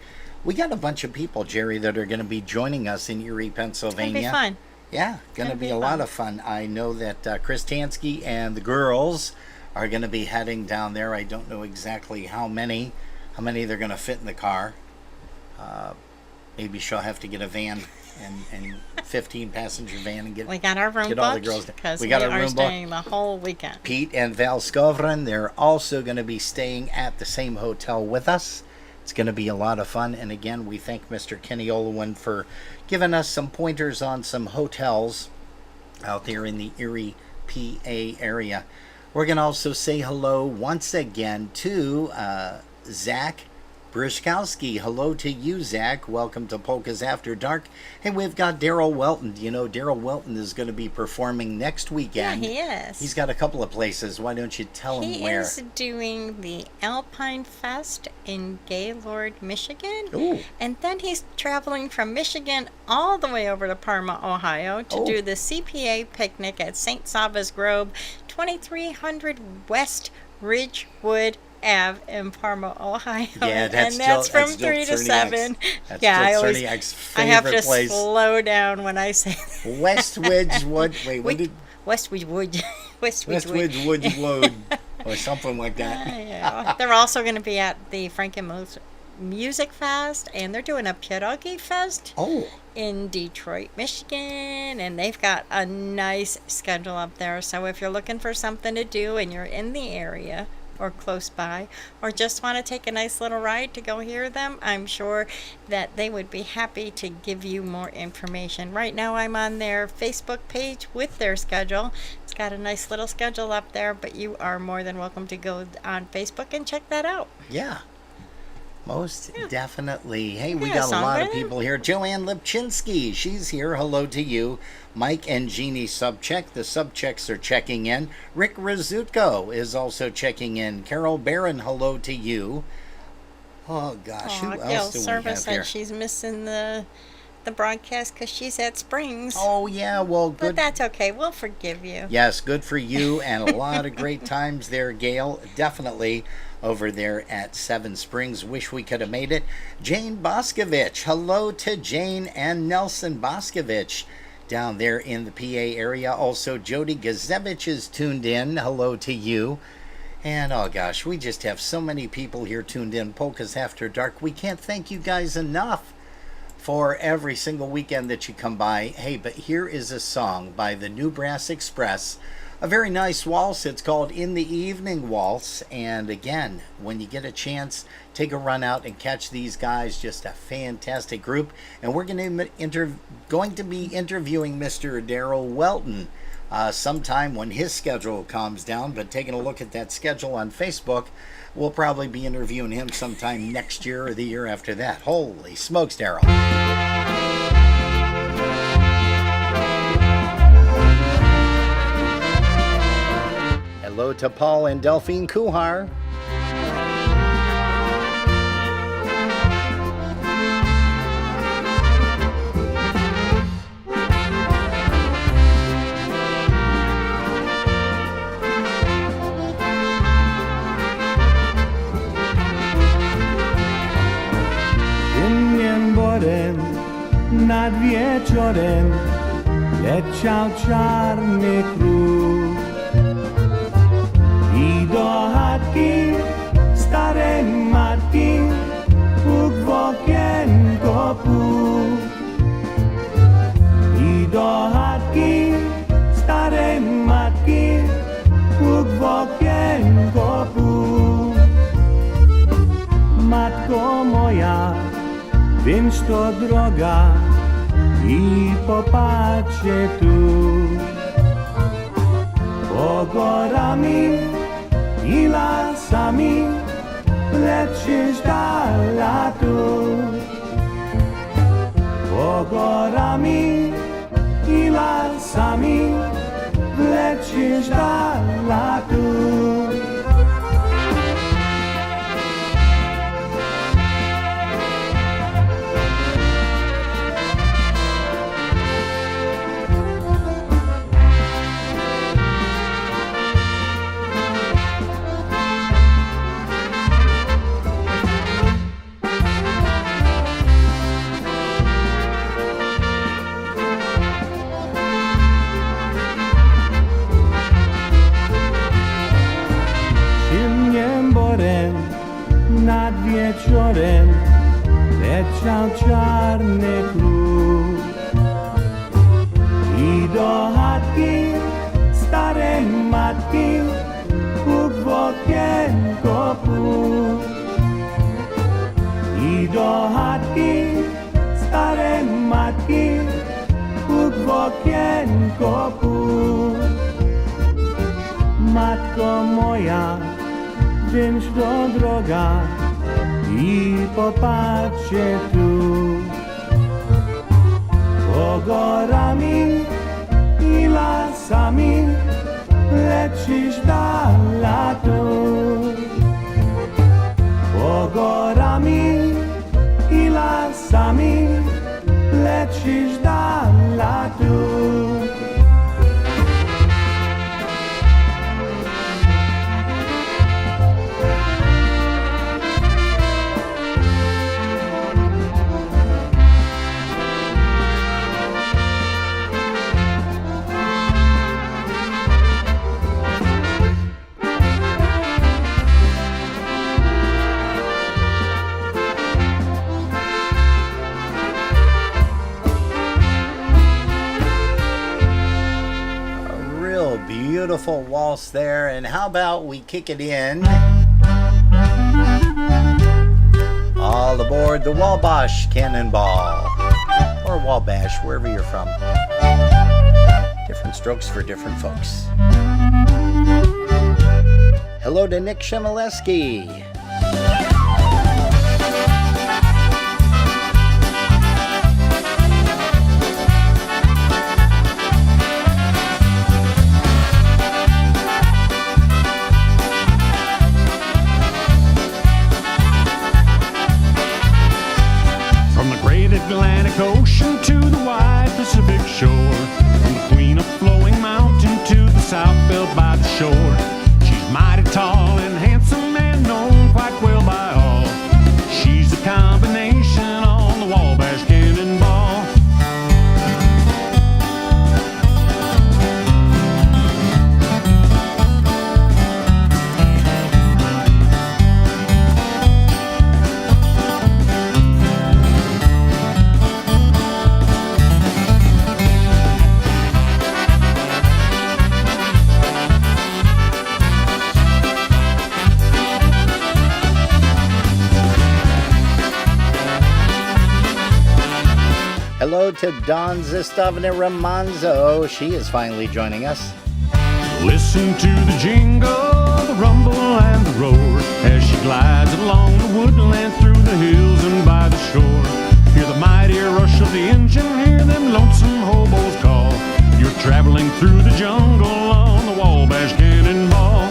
S1: We got a bunch of people, Jerry, that are going to be joining us in Erie, Pennsylvania.
S2: It'll be fun.
S1: Yeah, going to be a lot of fun. I know that Chris Tansky and the girls are going to be heading down there. I don't know exactly how many they're going to fit in the car. Maybe she'll have to get a van and 15-passenger van and
S2: we got our room
S1: get all the girls.
S2: Because
S1: we got
S2: are
S1: room
S2: staying the whole weekend.
S1: Pete and Val Skovron, they're also going to be staying at the same hotel with us. It's going to be a lot of fun. And again, we thank Mr. Kenny Olowin for giving us some pointers on some hotels out there in the Erie, PA area. We're going to also say hello once again to Zach Brishkowski. Hello to you, Zach. Welcome to Polkas After Dark. Hey, we've got Daryl Welton. You know, Daryl Welton is going to be performing next weekend.
S2: Yeah, he is.
S1: He's got a couple of places. Why don't you tell him where?
S2: He is doing the Alpine Fest in Gaylord, Michigan.
S1: Ooh.
S2: And then he's traveling from Michigan all the way over to Parma, Ohio to do the CPA picnic at St. Sava's Grove, 2300 West Ridgewood Ave in Parma, Ohio.
S1: Yeah,
S2: that's from 3 to 7.
S1: That's
S2: yeah,
S1: I
S2: have to
S1: place.
S2: slow down when I say that.
S1: West Ridgewood. Wait, what did
S2: Westwood.
S1: Westwood or something like that.
S2: Yeah. They're also going to be at the Franken Music Fest, and they're doing a pierogi fest in Detroit, Michigan, and they've got a nice schedule up there. So if you're looking for something to do and you're in the area or close by, or just want to take a nice little ride to go hear them, I'm sure that they would be happy to give you more information. Right now I'm on their Facebook page with their schedule. It's got a nice little schedule up there, but you are more than welcome to go on Facebook and check that out.
S1: Yeah. Most definitely. Hey, we got a lot of people here. Joanne Lipchinsky, she's here. Hello to you. Mike and Jeannie Subcheck. The Subchecks are checking in. Rick Rizutko is also checking in. Carol Barron, hello to you. Oh, gosh. Who else do we have here?
S2: Said she's missing the broadcast because she's at Springs.
S1: Oh, yeah. Well, good.
S2: But that's okay. We'll forgive you.
S1: Yes, good for you. And a lot of great times there, Gail. Definitely over there at Seven Springs. Wish we could have made it. Jane Boscovich. Hello to Jane and Nelson Boscovich down there in the PA area. Also, Jody Gazevich is tuned in. Hello to you. And, oh gosh, we just have so many people here tuned in. Polkas After Dark. We can't thank you guys enough for every single weekend that you come by. Hey, but here is a song by the New Brass Express. A very nice waltz. It's called In the Evening Waltz. And again, when you get a chance, take a run out and catch these guys. Just a fantastic group. And we're going to be interviewing Mr. Daryl Welton sometime when his schedule calms down. But taking a look at that schedule on Facebook, we'll probably be interviewing him sometime next year or the year after that. Holy smokes, Daryl. Hello to Paul and Delphine Kuhar.
S11: Nad wieczorem leciał czarny król i do chatki starej matki puk w okienko puk. I do chatki starej matki puk w okienko puk. Matko moja, wiem, to droga i popatrzcie tu. Po gorami i lasami lecisz dala tu. Po gorami i lasami lecisz dala tu.
S7: wieczorem leciał czarny klub i do chatki starej matki puk w okienko puk i do chatki starej matki puk w okienko puk. Matko moja, wziąć do droga i popatrzcie tu. Górami i lasami lecisz dala tu. Górami i lasami lecisz dala tu.
S1: Beautiful waltz there, and how about we kick it in? All aboard the Wabash Cannonball, or Wabash, wherever you're from. Different strokes for different folks. Hello to Nick Shemileski.
S7: Atlantic Ocean to the wide Pacific shore, from the queen of flowing mountain to the south built by the shore. She's mighty tall and handsome and known quite well by all. She's a combination on the Wabash Cannonball.
S1: Hello to Dawn Zistavna Ramanzo. She is finally joining us.
S7: Listen to the jingle, the rumble, and the roar as she glides along the woodland through the hills and by the shore. Hear the mighty rush of the engine, hear them lonesome hobos call. You're traveling through the jungle on the Wabash Cannonball.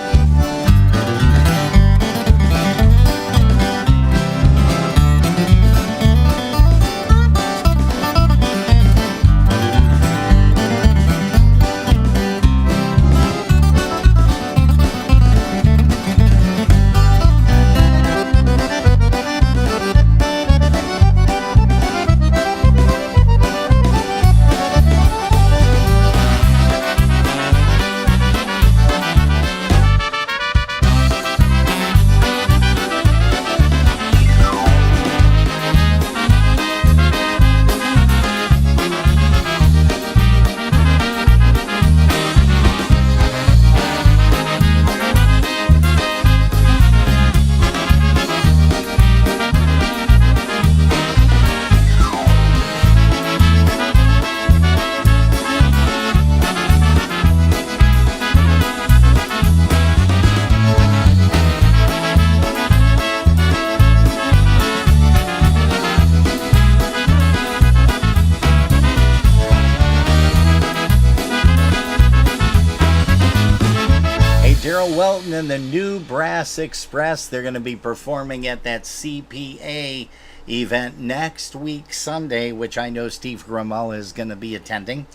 S1: Welton and the New Brass Express. They're going to be performing at that CPA event next week, Sunday, which I know Steve Grummel is going to be attending.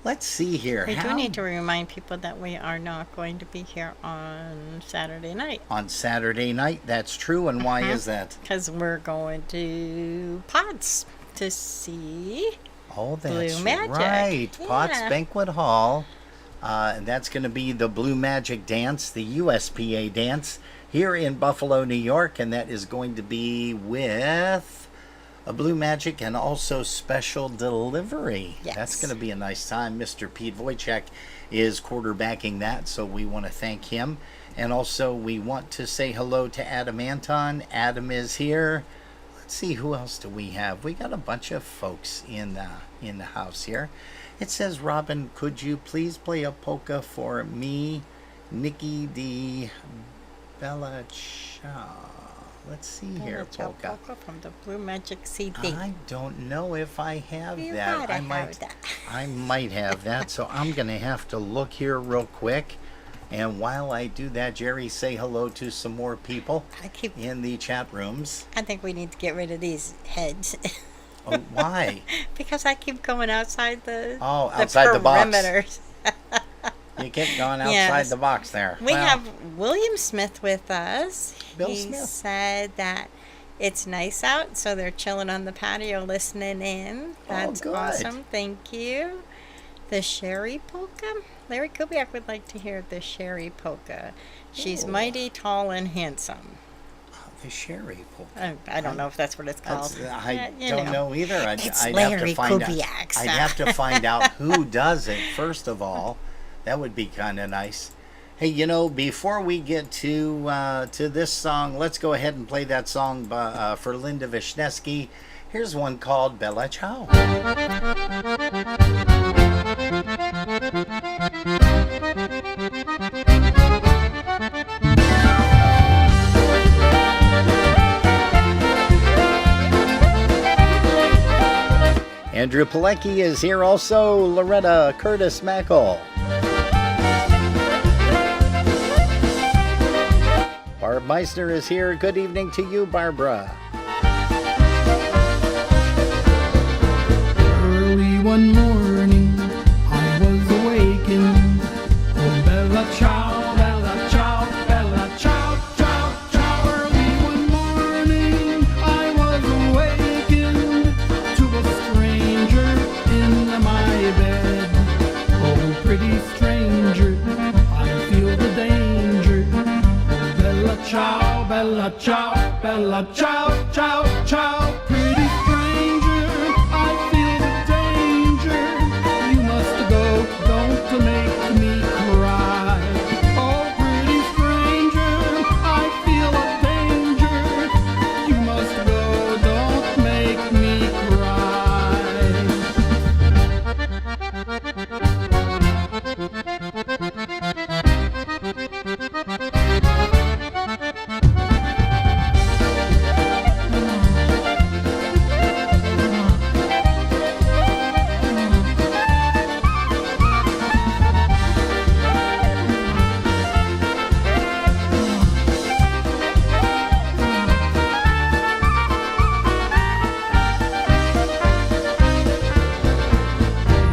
S1: Let's see here.
S2: We do need to remind people that we are not going to be here on Saturday night.
S1: On Saturday night, that's true. And why is that?
S2: Because we're going to Pots to see
S1: Blue
S2: Magic.
S1: right. Pots Banquet Hall. And that's going to be the Blue Magic Dance, the USPA dance here in Buffalo, New York. And that is going to be with a Blue Magic and also Special Delivery.
S2: Yes.
S1: That's going to be a nice time. Mr. Pete Wojcik is quarterbacking that, so we want to thank him. And also we want to say hello to Adam Anton. Adam is here. Let's see, who else do we have? We got a bunch of folks in the house here. It says, Robin, could you please play a polka for me, Nikki D. Bella Chow? Let's see here, polka.
S2: From the Blue Magic CD.
S1: I don't know if I have
S2: You
S1: that.
S2: gotta have that.
S1: I might have that, so I'm going to have to look here real quick. And while I do that, Jerry, say hello to some more people in the chat rooms.
S2: I think we need to get rid of these heads.
S1: Oh, why?
S2: Because I keep going outside the
S1: outside the box.
S2: perimeters.
S1: You keep going outside
S2: Yes.
S1: the box there.
S2: We have William Smith with us.
S1: Bill
S2: he
S1: Smith.
S2: said that it's nice out, so they're chilling on the patio listening in. That's
S1: good.
S2: awesome. Thank you. The Sherry Polka. Larry Kubiak would like to hear the Sherry Polka. She's mighty tall and handsome.
S1: The Sherry polka.
S2: I don't know if that's what it's called.
S1: I don't know either. I'd have
S2: Larry
S1: to find
S2: Kubiak.
S1: out. I'd have to find out who does it first of all. That would be kind of nice. Hey, before we get to this song, let's go ahead and play that song for Linda Vishnesky. Here's one called Bella Ciao. Andrew Pilecki is here also. Loretta Curtis Mackel. Barb Meissner is here. Good evening to you, Barbara.
S12: Early one morning, I was awakened. Oh, Bella Ciao, Bella Ciao, Bella Ciao, Ciao, Ciao. Early one morning, I was awakened to a stranger in my bed. Oh, pretty stranger, I feel the danger. Oh, Bella Ciao, Bella Ciao, Bella Ciao, Ciao, Ciao. Pretty stranger, I feel the danger. You must go, don't make me cry. Oh, pretty stranger, I feel a danger. You must go, don't make me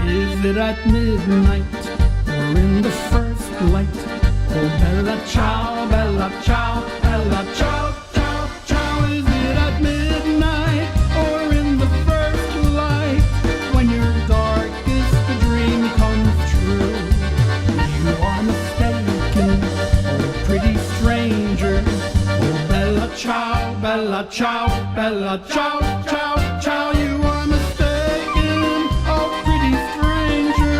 S12: Is it at midnight or in the first light? Oh, Bella Ciao, Bella Ciao, Bella Ciao, Ciao, Ciao. Is it at midnight or in the first light? When your darkest dream comes true, you are mistaken, oh pretty stranger. Oh, Bella Ciao, Bella Ciao, Bella Ciao, Ciao, Ciao. You are mistaken, oh pretty stranger.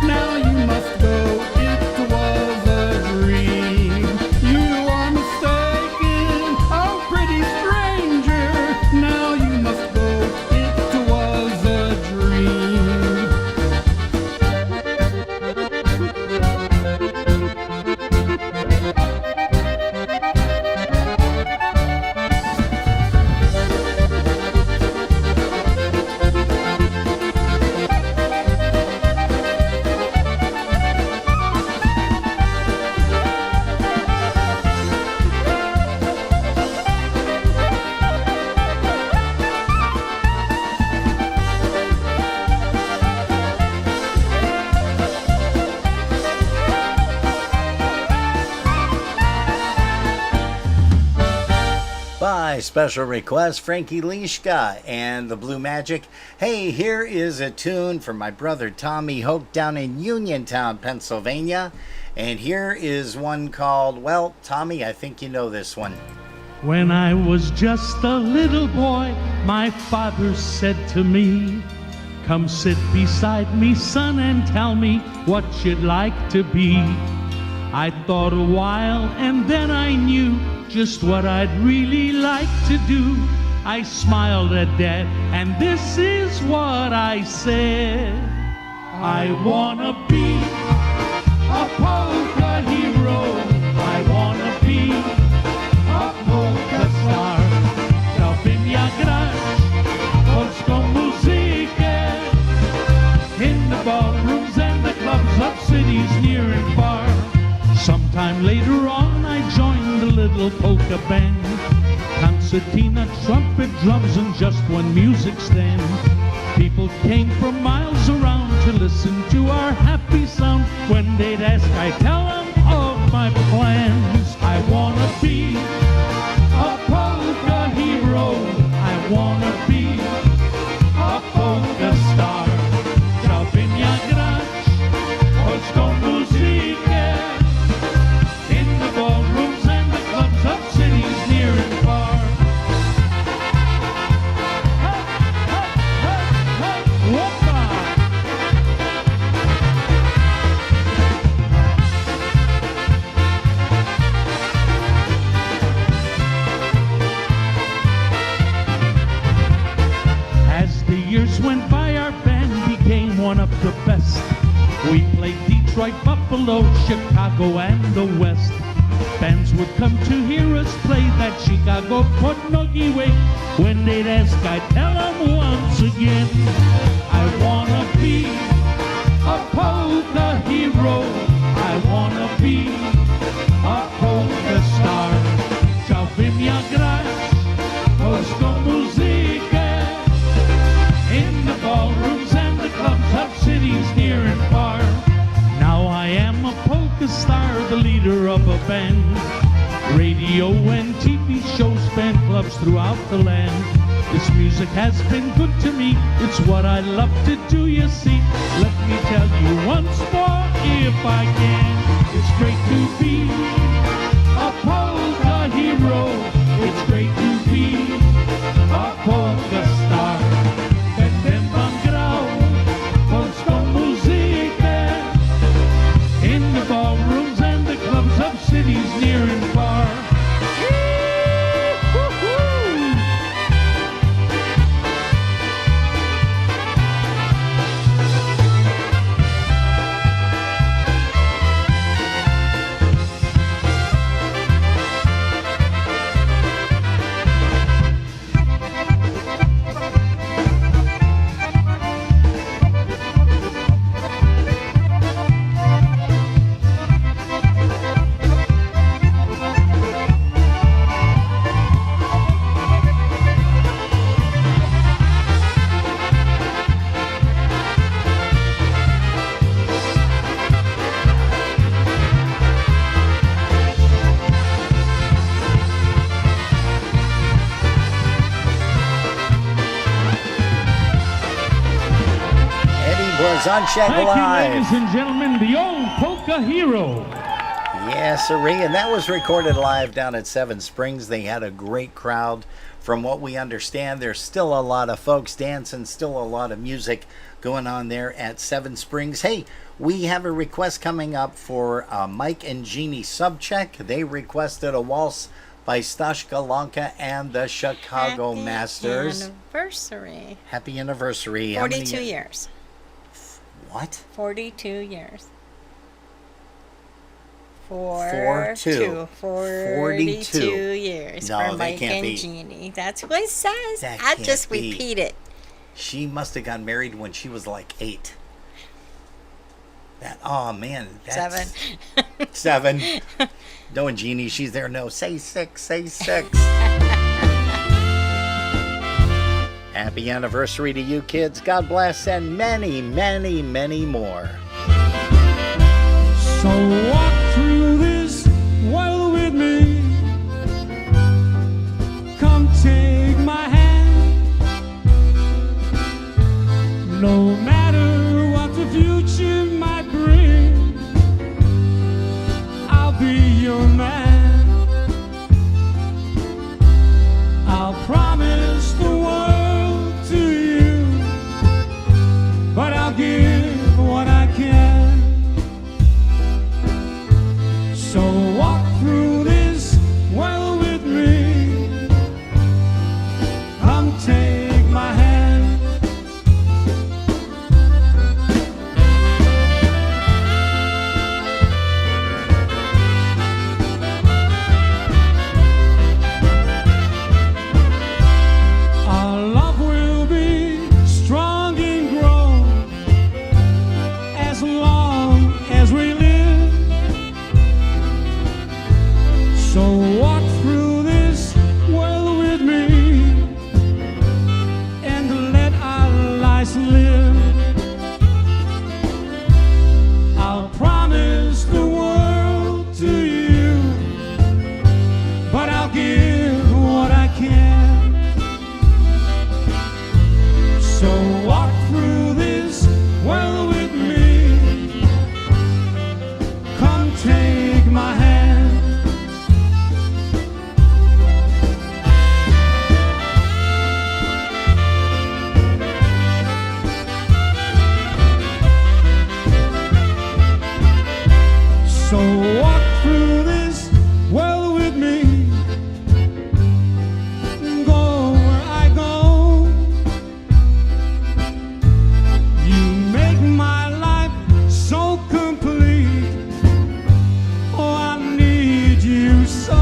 S12: Now you must go, it was a dream. You are mistaken, oh pretty stranger. Now you must go, it was a dream.
S1: by special request, Frankie Lishka and the Blue Magic. Hey, here is a tune from my brother Tommy Hoke down in Uniontown, Pennsylvania. And here is one called, well, Tommy, I think you know this one.
S11: When I was just a little boy, my father said to me, "Come sit beside me, son, and tell me what you'd like to be." I thought a while and then I knew just what I'd really like to do. I smiled at Dad and this is what I said. I wanna be a polka hero. I wanna be a polka star. Chciałbym ja grać polską muzykę in the ballrooms and the clubs of cities near and far. Sometime later on I joined a little polka band. Concertina, trumpet, drums, and just one music stand. People came from miles around to listen to our happy sound. When they'd ask, I tell them of my plans. I wanna be a polka hero. I wanna be a polka star. Chciałbym ja grać polską muzykę in the ballrooms and the clubs of cities near and far. Whoopah! As the years went by, our band became one of the best. We played Detroit, Buffalo, Chicago, and the West. Fans would come to hear us play that Chicago Podnogi way. When they'd ask, I'd tell them once again, I wanna be a polka hero. I wanna be a polka star. Chciałbym ja grać polską muzykę in the ballrooms and the clubs of cities near and far. Now I am a polka star, the leader of a band. Radio and TV shows, fan clubs throughout the land. This music has been good to me, it's what I love to do, you see. Let me tell you once more, if I can. It's great to be a polka hero. It's great to be a polka star. Będę wam grał polską muzykę in the ballrooms and the clubs of cities near and far.
S1: Uncheck
S11: Thank
S1: Live.
S11: you, ladies and gentlemen, the old polka hero.
S1: Yes, sirree, and that was recorded live down at Seven Springs. They had a great crowd. From what we understand, there's still a lot of folks dancing, still a lot of music going on there at Seven Springs. Hey, we have a request coming up for Mike and Jeannie Subcheck. They requested a waltz by Stashka Lanka and the Chicago Masters.
S2: Anniversary.
S1: Happy anniversary.
S2: 42 years.
S1: What?
S2: 42 years.
S1: 42
S2: years
S1: No,
S2: for
S1: they
S2: Mike
S1: can't
S2: and
S1: be.
S2: Jeannie. That's what it says.
S1: That
S2: I
S1: can't
S2: just
S1: be.
S2: repeat it.
S1: She must have gotten married when she was like 8. That, oh man. That's
S2: 7.
S1: 7. No, and Jeannie, she's there. No, say 6, say 6. Happy anniversary to you kids. God bless, and many, many, many more.
S12: So walk through this world with me. Come
S7: your man. I'll promise the world to you, but I'll give what I can. So walk through this well with me. Come take my hand. Our love will be strong and grow as long as we live. So walk through this world with me and let our lives live. I'll promise the world to you, but I'll give what I can. So walk through this world with me. Come take my hand. So walk through this world with me. Go where I go. You make my life so complete. Oh, I need you so.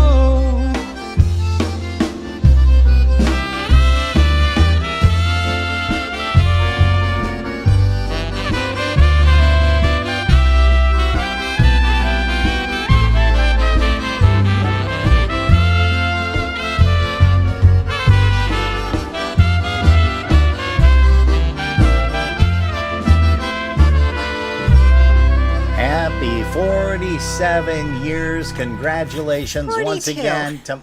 S1: Happy 47 years. Congratulations once
S2: 42.
S1: again to.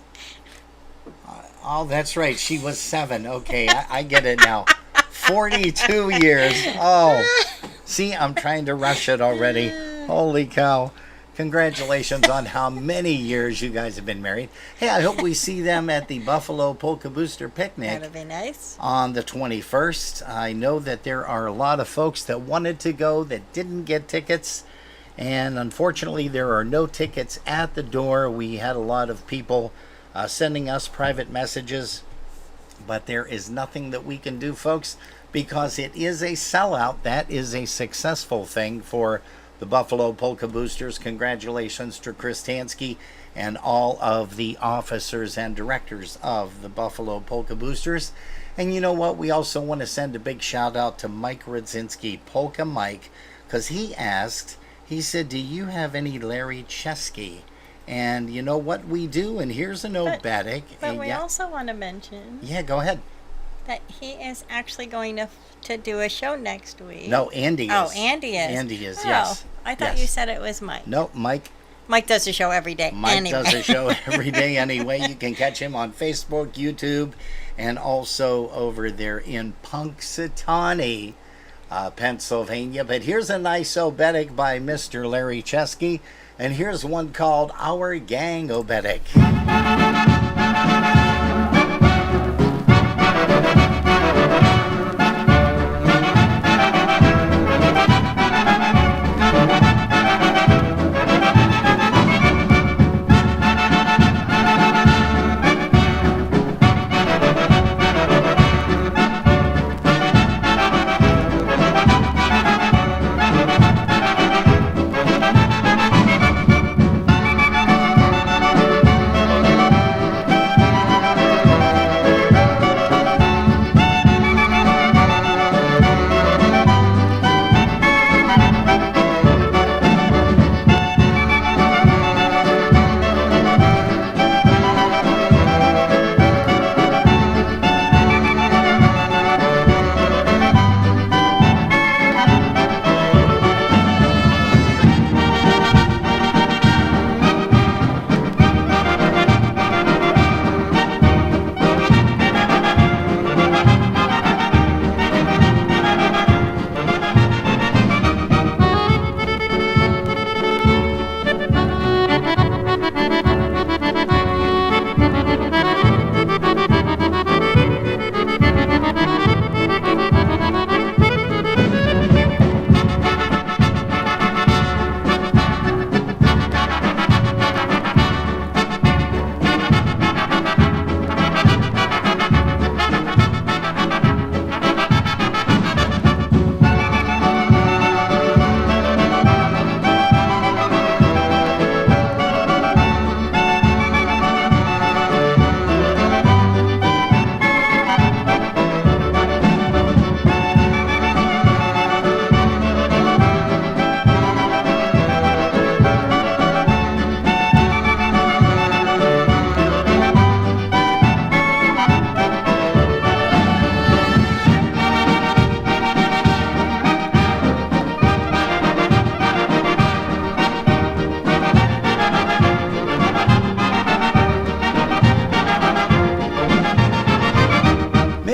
S1: Oh, that's right. She was 7. Okay, I get it now. 42 years. Oh, see, I'm trying to rush it already. Holy cow. Congratulations on how many years you guys have been married. Hey, I hope we see them at the Buffalo Polka Booster Picnic
S2: That'll be nice.
S1: on the 21st. I know that there are a lot of folks that wanted to go that didn't get tickets. And unfortunately, there are no tickets at the door. We had a lot of people sending us private messages, but there is nothing that we can do, folks, because it is a sellout. That is a successful thing for the Buffalo Polka Boosters. Congratulations to Chris Tansky and all of the officers and directors of the Buffalo Polka Boosters. And you know what? We also want to send a big shout out to Mike Rudzinski, Polka Mike, because he asked, he said, do you have any Larry Chesky? And you know what we do? And here's an obetic.
S2: But we
S1: yeah,
S2: also want to mention
S1: yeah, go ahead.
S2: that he is actually going to do a show next week.
S1: No, Andy is.
S2: Oh, Andy is.
S1: Andy is,
S2: Oh,
S1: yes.
S2: I thought
S1: Yes.
S2: you said it was Mike.
S1: No, Mike.
S2: Mike does a show every day.
S1: Mike
S2: anyway.
S1: does a show every day anyway. You can catch him on Facebook, YouTube, and also over there in Punxsutawney, Pennsylvania. But here's a nice obetic by Mr. Larry Chesky, and here's one called Our Gang Obetic.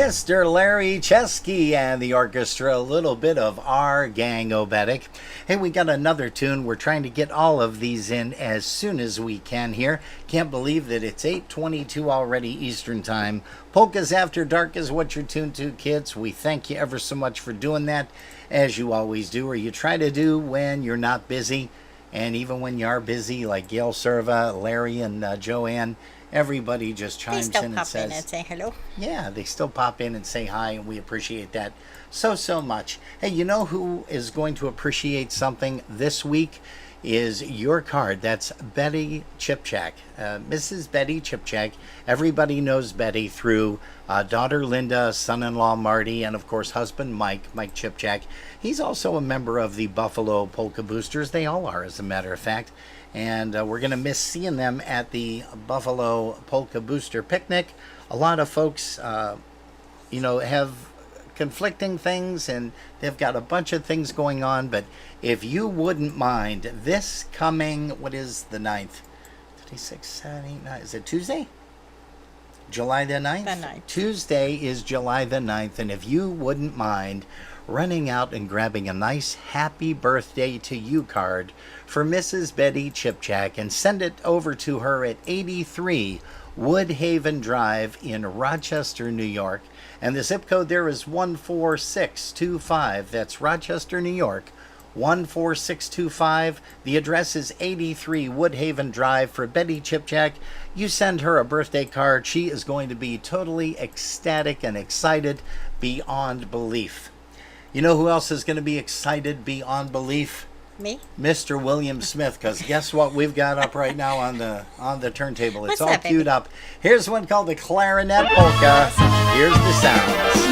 S1: Mr. Larry Chesky and the orchestra, a little bit of our gang obetic. Hey, we got another tune. We're trying to get all of these in as soon as we can here. Can't believe that it's 8:22 already Eastern Time. Polkas After Dark is what you're tuned to, kids. We thank you ever so much for doing that, as you always do, or you try to do when you're not busy. And even when you are busy, like Gail Serva, Larry, and Joanne, everybody just chimes in and says,
S2: and say hello.
S1: Yeah, they still pop in and say hi, and we appreciate that so much. Hey, you know who is going to appreciate something this week? Is your card. That's Betty Chipchak. Mrs. Betty Chipchak. Everybody knows Betty through daughter Linda, son-in-law Marty, and of course husband Mike Chipchak. He's also a member of the Buffalo Polka Boosters. They all are, as a matter of fact. And we're going to miss seeing them at the Buffalo Polka Booster Picnic. A lot of folks, have conflicting things, and they've got a bunch of things going on. But if you wouldn't mind, this coming, what is the 9th? 36, 7, 8, 9. Is it Tuesday? July the 9th?
S2: The 9th.
S1: Tuesday is July the 9th. And if you wouldn't mind running out and grabbing a nice happy birthday to you card for Mrs. Betty Chipchak and send it over to her at 83 Woodhaven Drive in Rochester, New York. And the zip code there is 14625. That's Rochester, New York, 14625. The address is 83 Woodhaven Drive for Betty Chipchak. You send her a birthday card. She is going to be totally ecstatic and excited beyond belief. You know who else is going to be excited beyond belief?
S2: Me?
S1: Mr. William Smith, because guess what we've got up right now on the turntable? It's
S2: What's
S1: all
S2: that,
S1: queued
S2: baby?
S1: up. Here's one called the Clarinet Polka. Here's the sounds.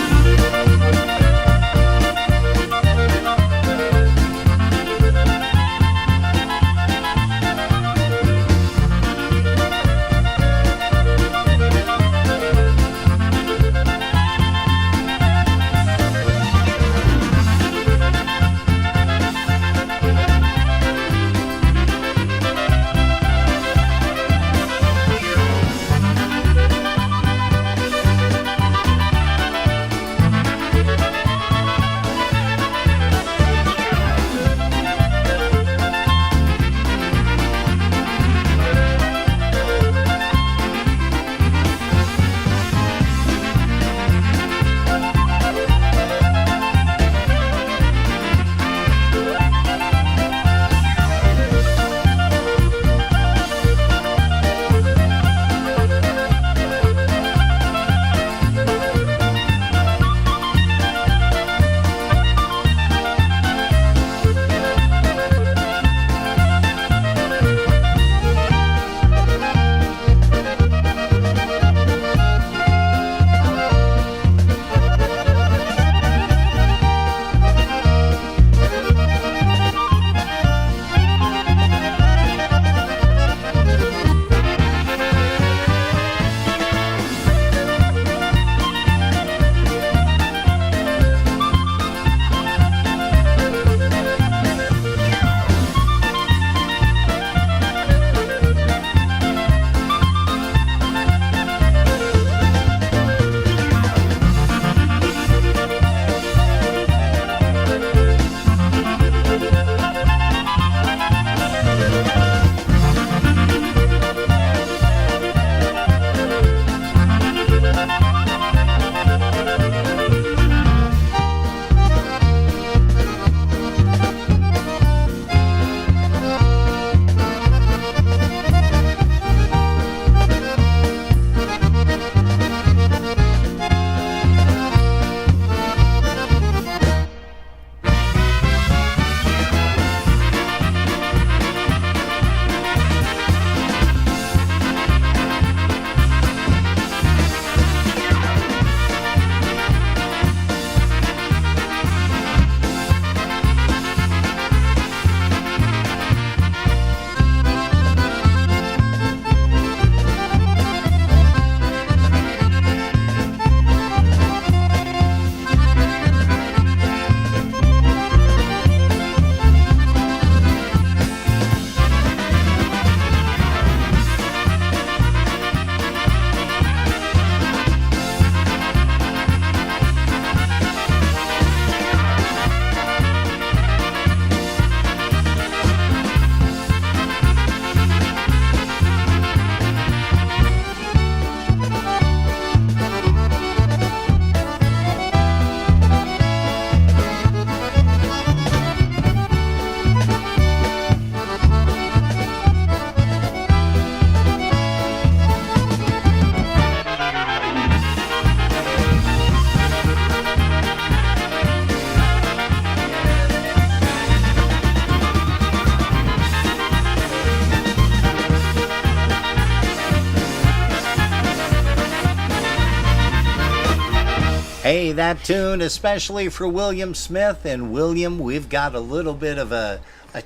S1: Hey, that tune, especially for William Smith. And William, we've got a little bit of a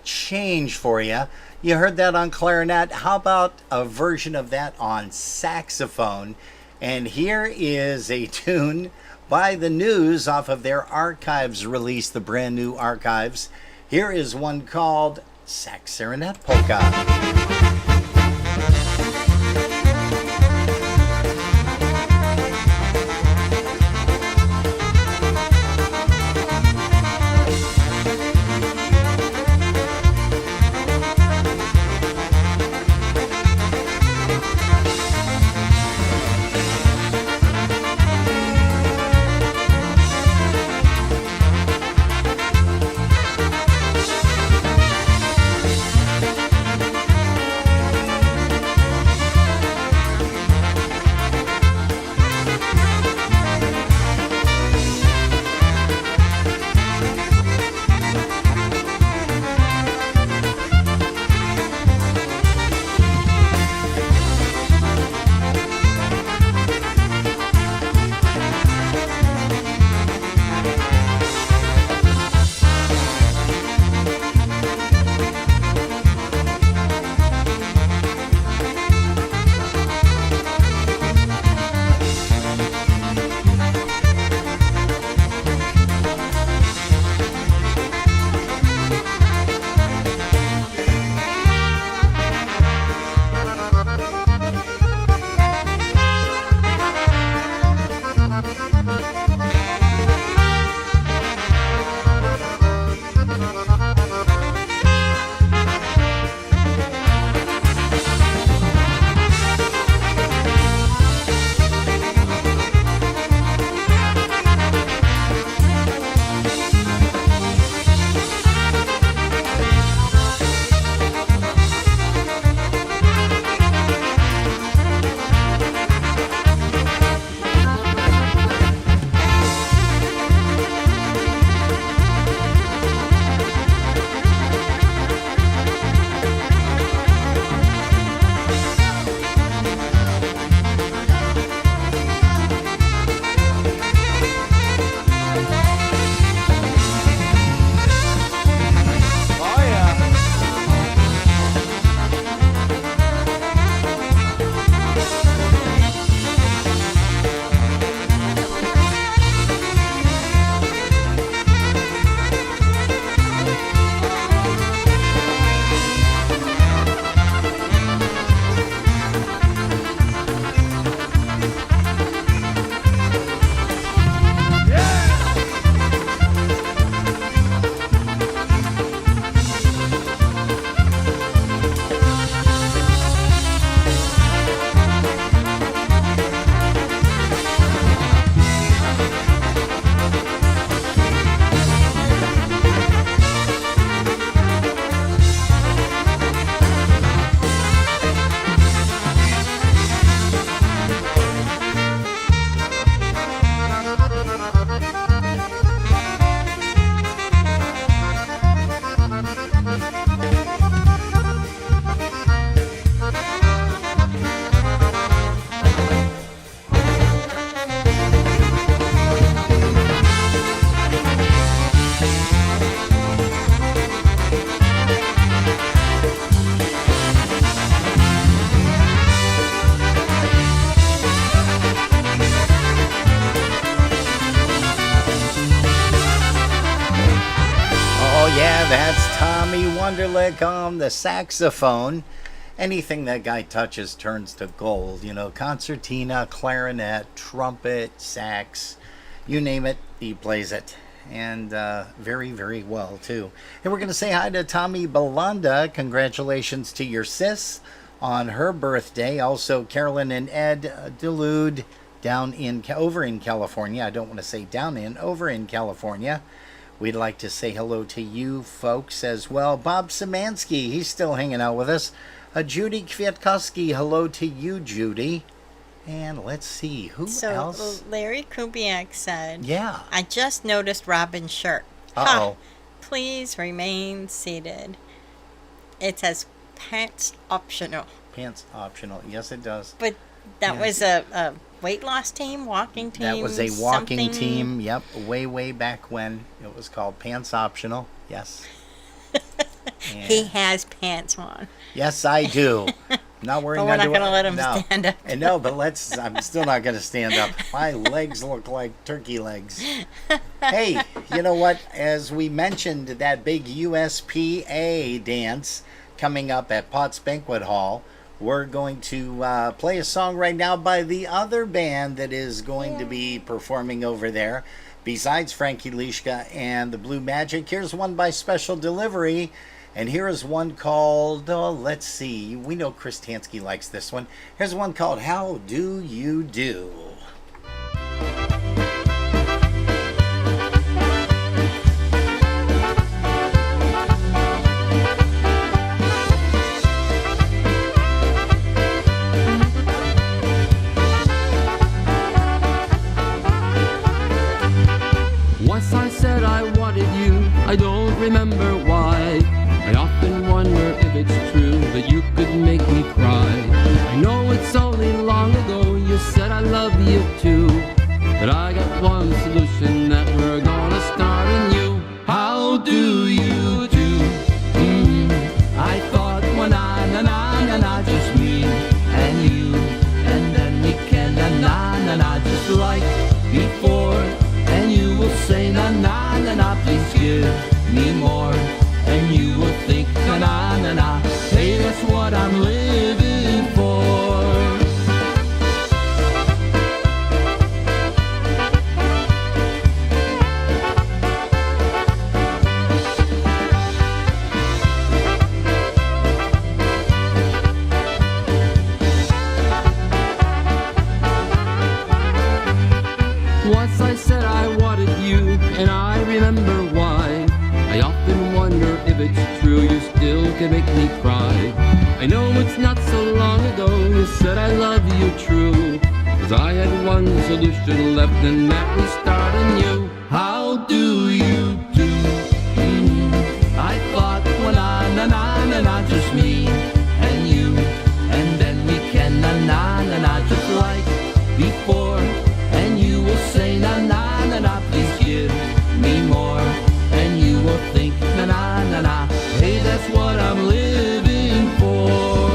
S1: change for you. You heard that on clarinet. How about a version of that on saxophone? And here is a tune by The News off of their Archives release, the brand new Archives. Here is one called Sax Serenade Polka. That's Tommy Wonderlick on the saxophone. Anything that guy touches turns to gold. You know, concertina, clarinet, trumpet, sax, you name it, he plays it. And very, very well, too. And we're going to say hi to Tommy Belanda. Congratulations to your sis on her birthday. Also, Carolyn and Ed Delude over in California. I don't want to say over in California. We'd like to say hello to you folks as well. Bob Szymanski, he's still hanging out with us. Judy Kwiatkowski, hello to you, Judy. And let's see, who else?
S2: So Larry Kubiak said,
S1: yeah,
S2: I just noticed Robin's shirt.
S1: Uh-oh.
S2: Please remain seated. It says pants optional.
S1: Pants optional. Yes, it does.
S2: But That was a weight loss team, walking team.
S1: That was a walking
S2: something.
S1: team. Yep, way back when it was called Pants Optional. Yes.
S2: He has pants on.
S1: Yes, I do. Not wearing.
S2: But we're not
S1: underwear.
S2: gonna let him
S1: No.
S2: stand up.
S1: And no, but I'm still not going to stand up. My legs look like turkey legs. Hey, you know what? As we mentioned, that big USPA dance coming up at Potts Banquet Hall. We're going to play a song right now by the other band that is going to be performing over there. Besides Frankie Lishka and the Blue Magic, here's one by Special Delivery. And here is one called, let's see, we know Chris Tansky likes this one. Here's one called How Do You Do?
S13: Once I said I wanted you, I don't remember why. I often wonder if it's true that you could make me cry. I know it's only long ago you said I love you too, but I got one solution that we're gonna start anew. How do you do? I thought when na just me and you, and then we can na just like before. And you will say na please give me more. And you will think na hey, that's what I'm living for. Once I said I wanted you, and I remember why. I often wonder if it's true you still can make me cry. I know it's not so long ago you said I love you true, 'cause I had one solution left and that we start anew. How do you do? I thought when na just me and you, and then we can na just like before. And you will say na please give me more. And you will think na hey, that's what I'm living for.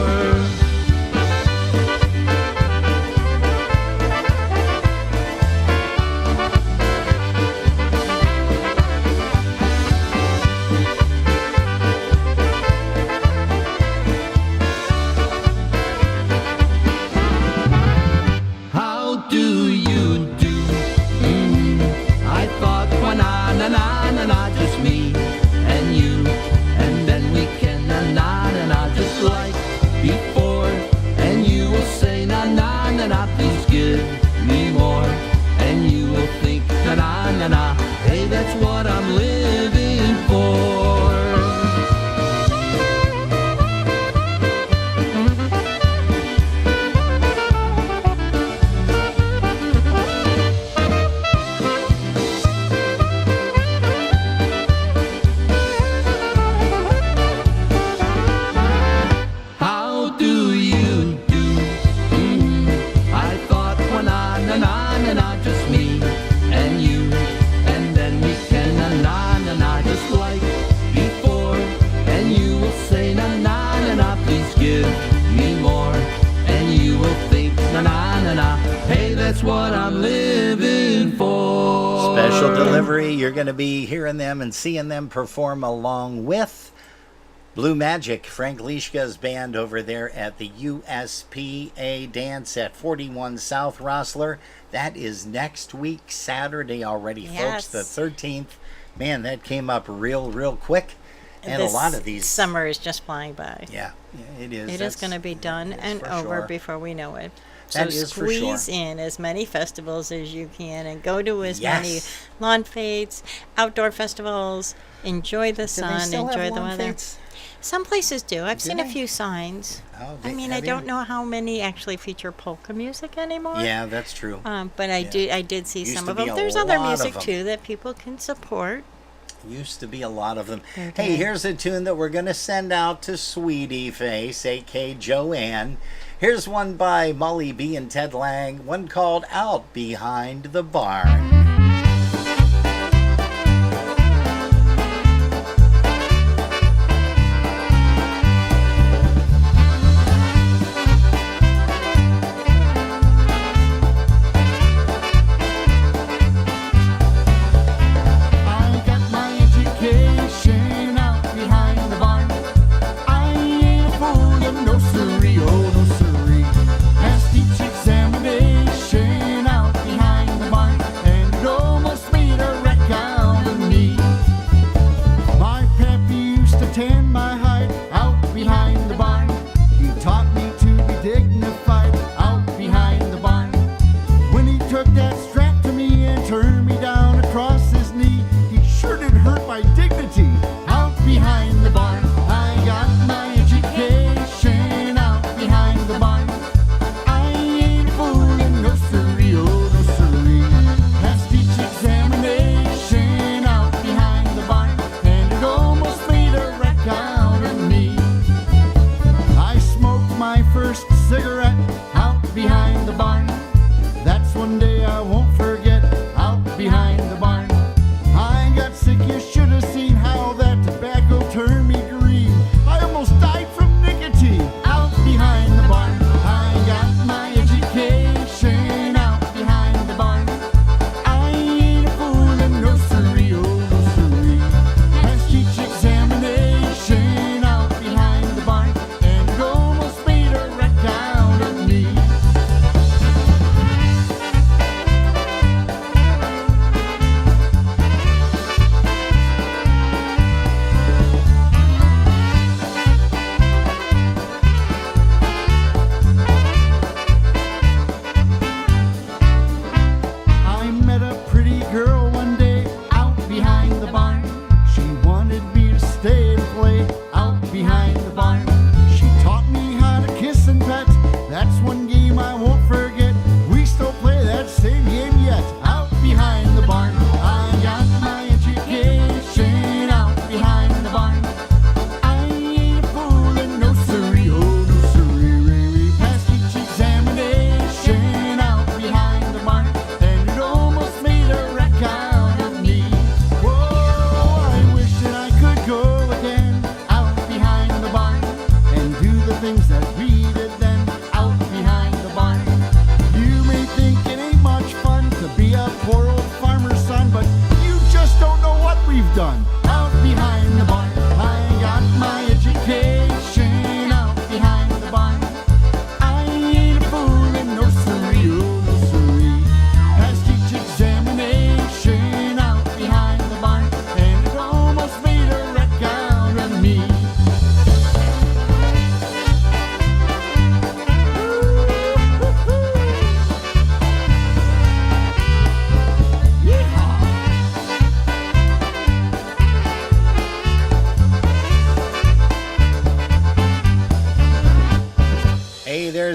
S13: How do you do? I thought when na just me and you, and then we can na just like before. And you will say na please give me more. And you will think na hey, that's what I'm living for. How do you do? I thought when na just me and you, and then we can na just like before. And you will say na please give me more. And you will think na hey, that's what I'm living for.
S1: Special Delivery, you're going to be hearing them and seeing them perform along with Blue Magic, Frank Lishka's band over there at the USPA dance at 41 South Rossler. That is next week, Saturday already,
S2: Yes.
S1: folks, the 13th. Man, that came up real quick. And
S2: This
S1: a lot of these.
S2: summer is just flying by.
S1: Yeah, it is.
S2: It is going to be done and
S1: for
S2: over
S1: sure.
S2: before we know it.
S1: That
S2: So
S1: is for sure.
S2: squeeze in as many festivals as you can and go to as
S1: Yes.
S2: many lawn fates, outdoor festivals. Enjoy the
S1: Do they
S2: sun,
S1: still have
S2: enjoy the
S1: lawn
S2: weather.
S1: fates?
S2: Some places do. I've
S1: Do
S2: seen a
S1: they?
S2: few signs.
S1: Oh,
S2: I mean, I
S1: have you?
S2: don't know how many actually feature polka music anymore.
S1: Yeah, that's true.
S2: But I did see
S1: Used
S2: some
S1: to
S2: of
S1: be
S2: them.
S1: a
S2: There's other
S1: lot of
S2: music
S1: them.
S2: too that people can support.
S1: Used to be a lot of them.
S2: There
S1: Hey,
S2: did.
S1: here's a tune that we're going to send out to Sweetie Face, a.k.a. Joanne. Here's one by Molly B and Ted Lang, one called Out Behind the Barn.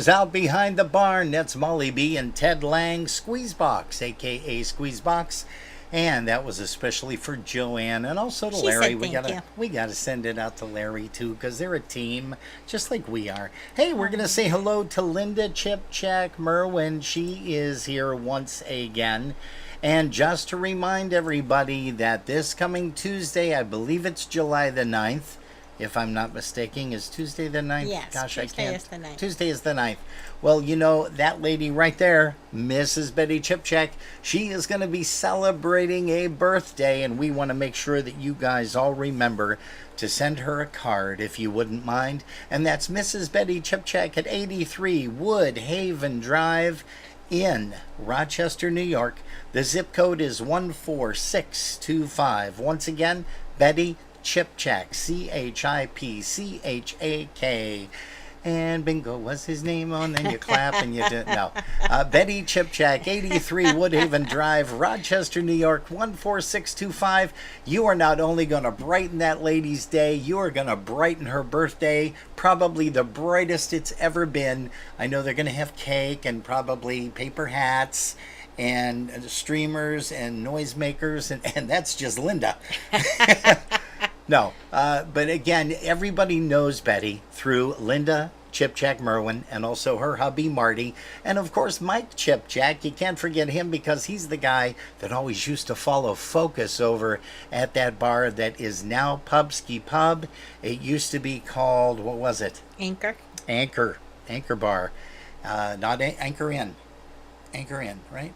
S1: Out Behind the Barn. That's Molly B and Ted Lang, Squeezebox, aka Squeezebox, and that was especially for Joanne and also to Larry. We gotta send it out to Larry too, because they're a team just like we are. Hey, we're gonna say hello to Linda Chipchak Merwin. She is here once again. And just to remind everybody that this coming Tuesday, I believe it's July the 9th, if I'm not mistaken, is Tuesday the 9th?
S2: Yes,
S1: Gosh,
S2: Tuesday
S1: I can't.
S2: is the 9th.
S1: Tuesday is the 9th. Well, you know, that lady right there, Mrs. Betty Chipchak, she is going to be celebrating a birthday, and we want to make sure that you guys all remember to send her a card, if you wouldn't mind. And that's Mrs. Betty Chipchak at 83 Woodhaven Drive in Rochester, New York. The zip code is 14625. Once again, Betty Chipchak, Chipchak. And bingo was his name on, then you clap and you do no. Betty Chipchak, 83 Woodhaven Drive, Rochester, New York, 14625. You are not only going to brighten that lady's day, you are going to brighten her birthday, probably the brightest it's ever been. I know they're going to have cake and probably paper hats and streamers and noisemakers, and that's just Linda. No, but again, everybody knows Betty through Linda Chipjack Merwin, and also her hubby Marty, and of course Mike Chipjack. You can't forget him because he's the guy that always used to follow Focus over at that bar that is now Pubsky Pub. It used to be called, what was it?
S2: Anchor.
S1: Anchor Bar. Not Anchor Inn. Anchor Inn, right?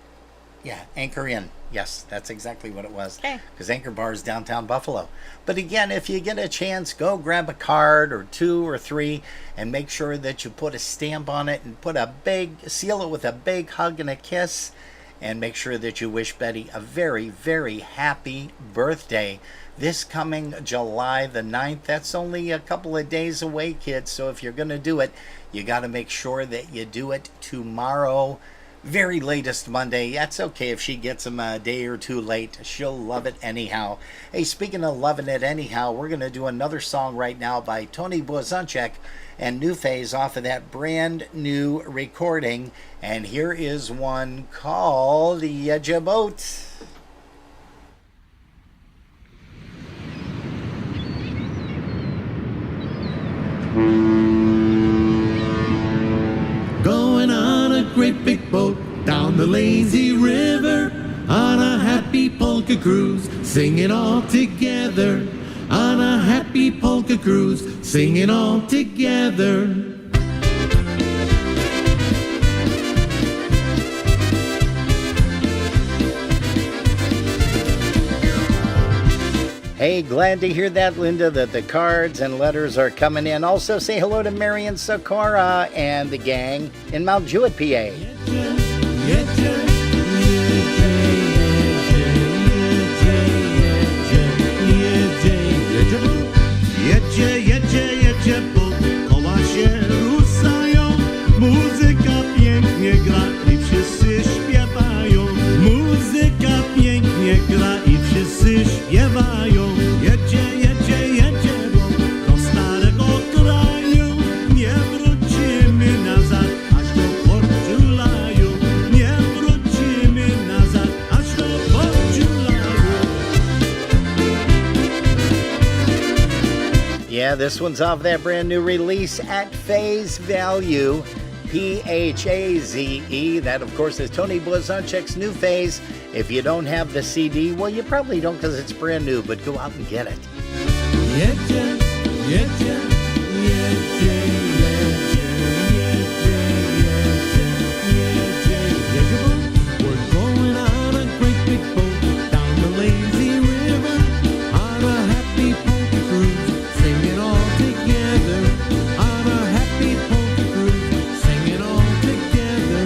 S1: Yeah, Anchor Inn. Yes, that's exactly what it was.
S2: Okay.
S1: Because Anchor Bar is downtown Buffalo. But again, if you get a chance, go grab a card or 2 or 3 and make sure that you put a stamp on it and seal it with a big hug and a kiss. And make sure that you wish Betty a very, very happy birthday this coming July the 9th. That's only a couple of days away, kids. So if you're going to do it, you got to make sure that you do it tomorrow. Very latest Monday. That's okay if she gets them a day or 2 late. She'll love it anyhow. Hey, speaking of loving it anyhow, we're going to do another song right now by Tony Blazonczyk and New Phase off of that brand new recording. And here is one called Jedzie Boat.
S6: Going on a great big boat down the lazy river on a happy polka cruise, singing all together. On a happy polka cruise, singing all together.
S1: Hey, glad to hear that, Linda, that the cards and letters are coming in. Also, say hello to Marion Sakura and the gang in Mount Jewett, PA.
S6: Jedzie, bo koła się ruszają, muzyka pięknie gra i wszyscy śpiewają. Muzyka pięknie gra i wszyscy śpiewają. Jedzie, bo do starego kraju nie wrócimy nazad, aż do portu laju. Nie wrócimy nazad, aż do portu laju.
S1: Yeah, this one's off that brand new release At Phase Value, Phaze. That, of course, is Tony Blazonczyk's New Phase. If you don't have the CD, well, you probably don't because it's brand new, but go out and get it.
S6: We're going on a great big boat down the lazy river on a happy polka cruise, singing all together. On a happy polka cruise, singing all together.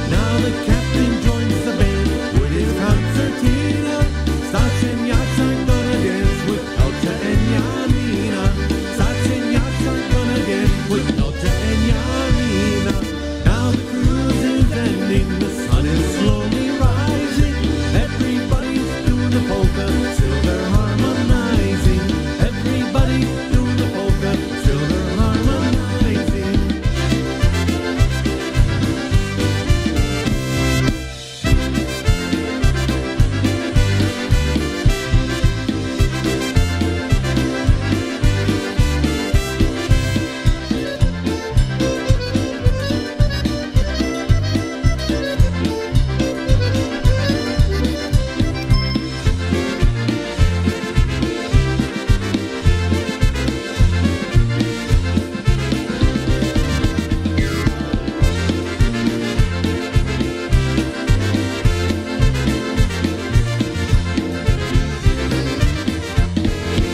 S6: Now the captain joins the band with his concertina. Staś and yachts are gonna dance with Elta and Janina. Staś and yachts are gonna dance with Elta and Janina. Now the cruise is ending, the sun is slowly rising. Everybody's doing the polka, still they're harmonizing. Everybody's doing the polka, still they're harmonizing.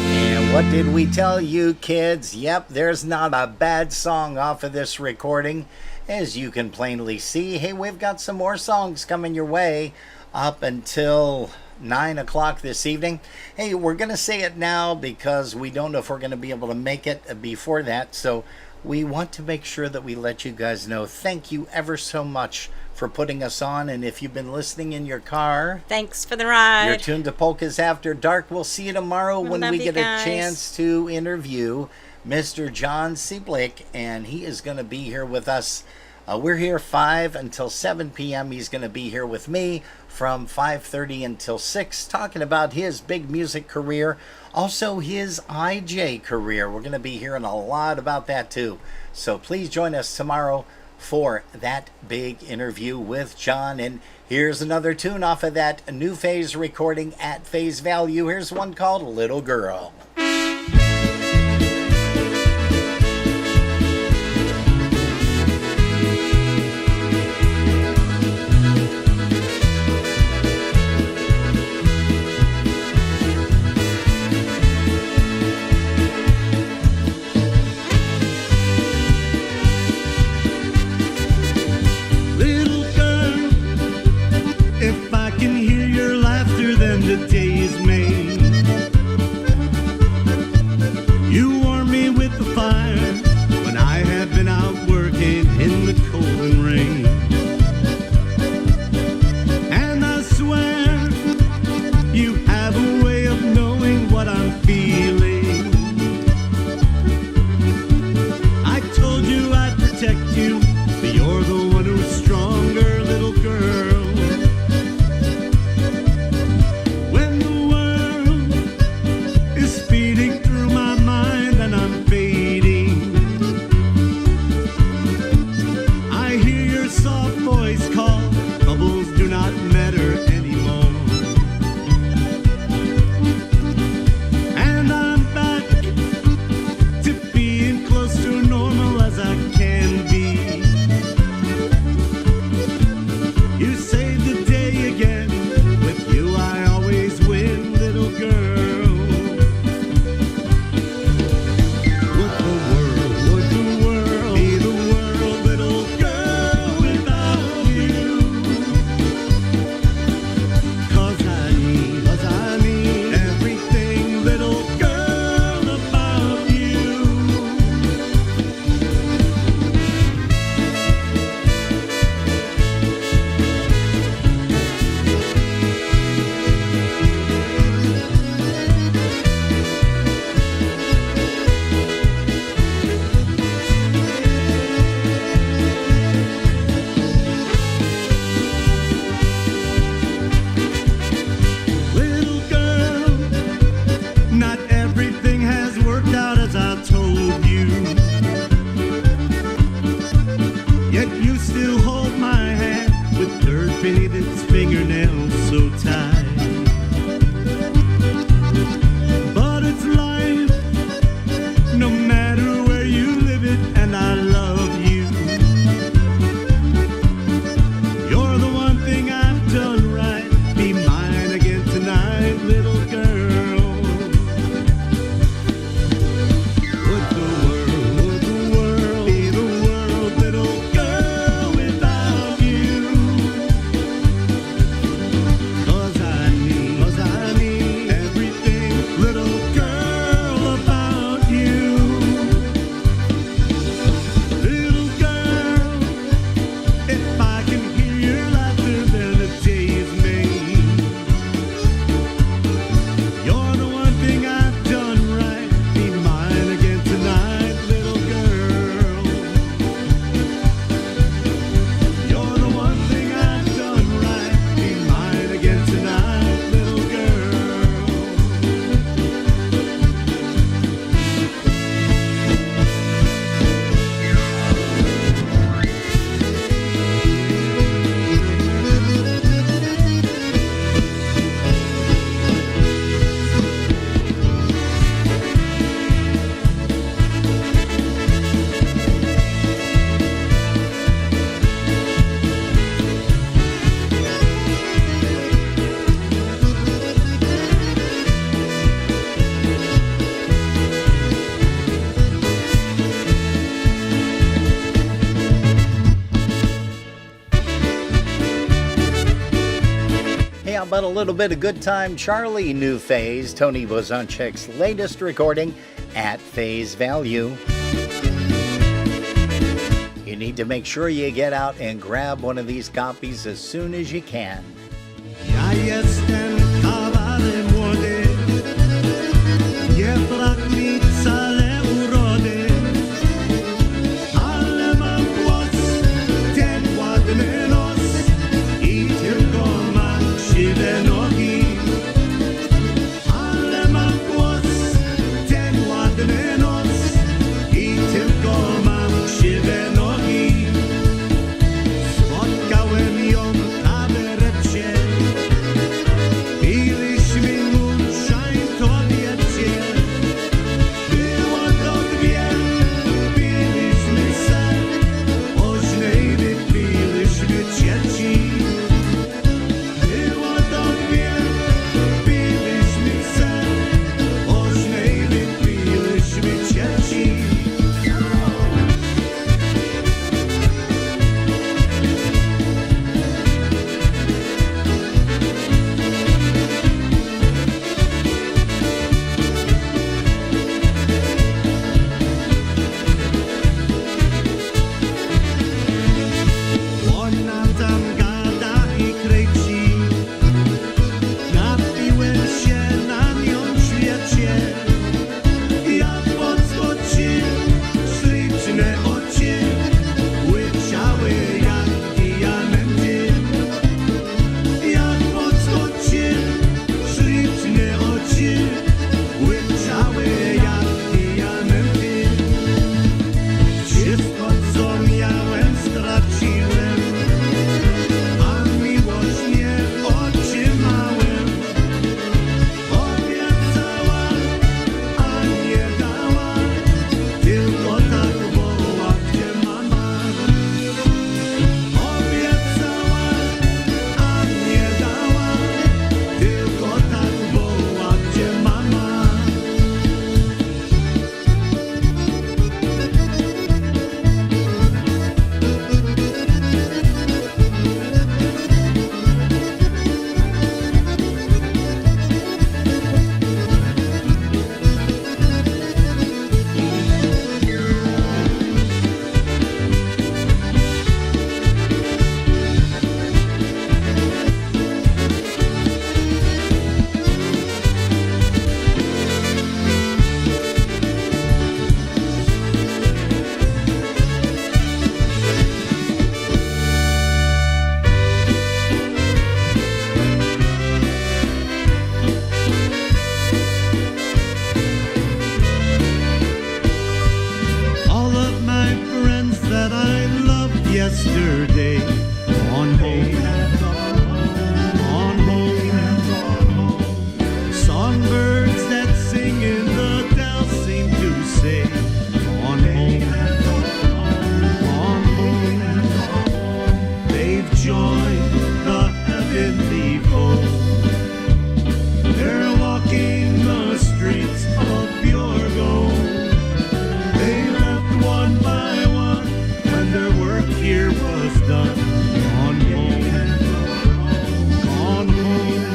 S1: And what did we tell you, kids? Yep, there's not a bad song off of this recording, as you can plainly see. Hey, we've got some more songs coming your way up until 9 o'clock this evening. Hey, we're going to say it now because we don't know if we're going to be able to make it before that. So we want to make sure that we let you guys know. Thank you ever so much for putting us on. And if you've been listening in your car,
S2: Thanks for the ride.
S1: you're tuned to Polkas After Dark. We'll see you tomorrow when
S2: Love
S1: we
S2: you
S1: get
S2: guys.
S1: a chance to interview Mr. John Seblick, and he is going to be here with us We're here 5 until 7 p.m. He's going to be here with me from 5:30 until 6, talking about his big music career, also his IJ career. We're going to be hearing a lot about that too. So please join us tomorrow for that big interview with John. And here's another tune off of that New Phase recording at Phase Value. Here's one called Little Girl.
S6: The day is made. You warm me with the fire when I have been out working in the cold and rain. And I swear you have a way of knowing what I'm feeling. I told you I'd protect you, but you're the one who's stronger, little girl.
S1: But a little bit of Good Time Charlie, New Phase, Tony Wozonczyk's latest recording at Phase Value. You need to make sure you get out and grab one of these copies as soon as you can.
S6: Ja jestem kawałek młody, nie brak mi wcale urody, ale mam głos yesterday. On home, on home. Songbirds that sing in the dell seem to say, on home, on home. They've joined the heavenly fold. They're walking the streets of pure gold. They left one by one when their work here was done. Gone home, gone home.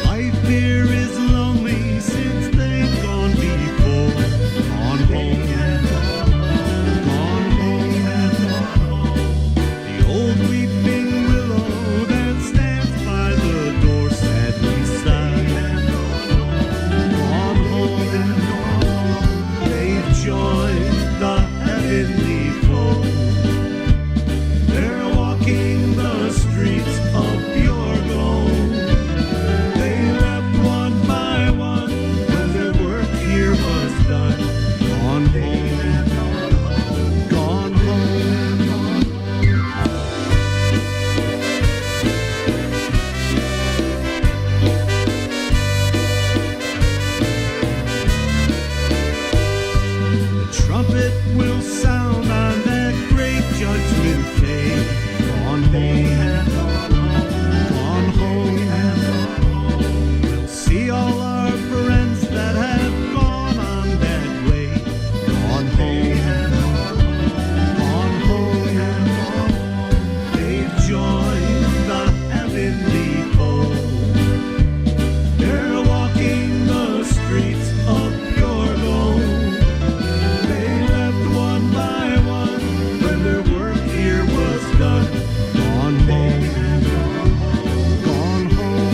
S6: Life here is lonely since they've gone before. Gone home, gone home. The old weeping willow that stands by the door sadly sighs. Gone home, they've joined the heavenly fold. They're walking the streets of pure gold. They left one by one when their work here was done. Gone home, gone home. The trumpet will sound on that great judgment day. Gone home, gone home. We'll see all our friends that have gone on that way. Gone home, gone home. They've joined the heavenly fold. They're walking the streets of pure gold. They left one by one when their work here was done. Gone home, gone home.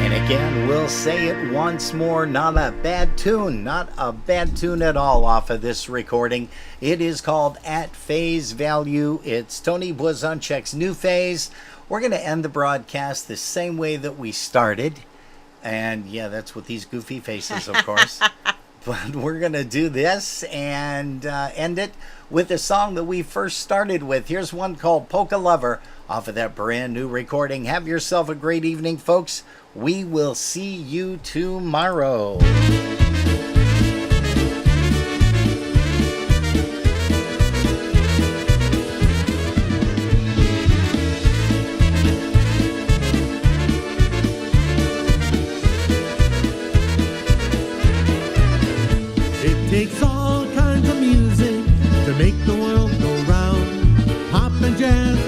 S1: And again, we'll say it once more, not a bad tune at all off of this recording. It is called At Phase Value. It's Tony Blazonczyk's new phase. We're going to end the broadcast the same way that we started. And yeah, that's with these goofy faces, of course. But we're going to do this and end it with a song that we first started with. Here's one called Polka Lover off of that brand new recording. Have yourself a great evening, folks. We will see you tomorrow.
S6: It takes all kinds of music to make the world go round. Pop and jazz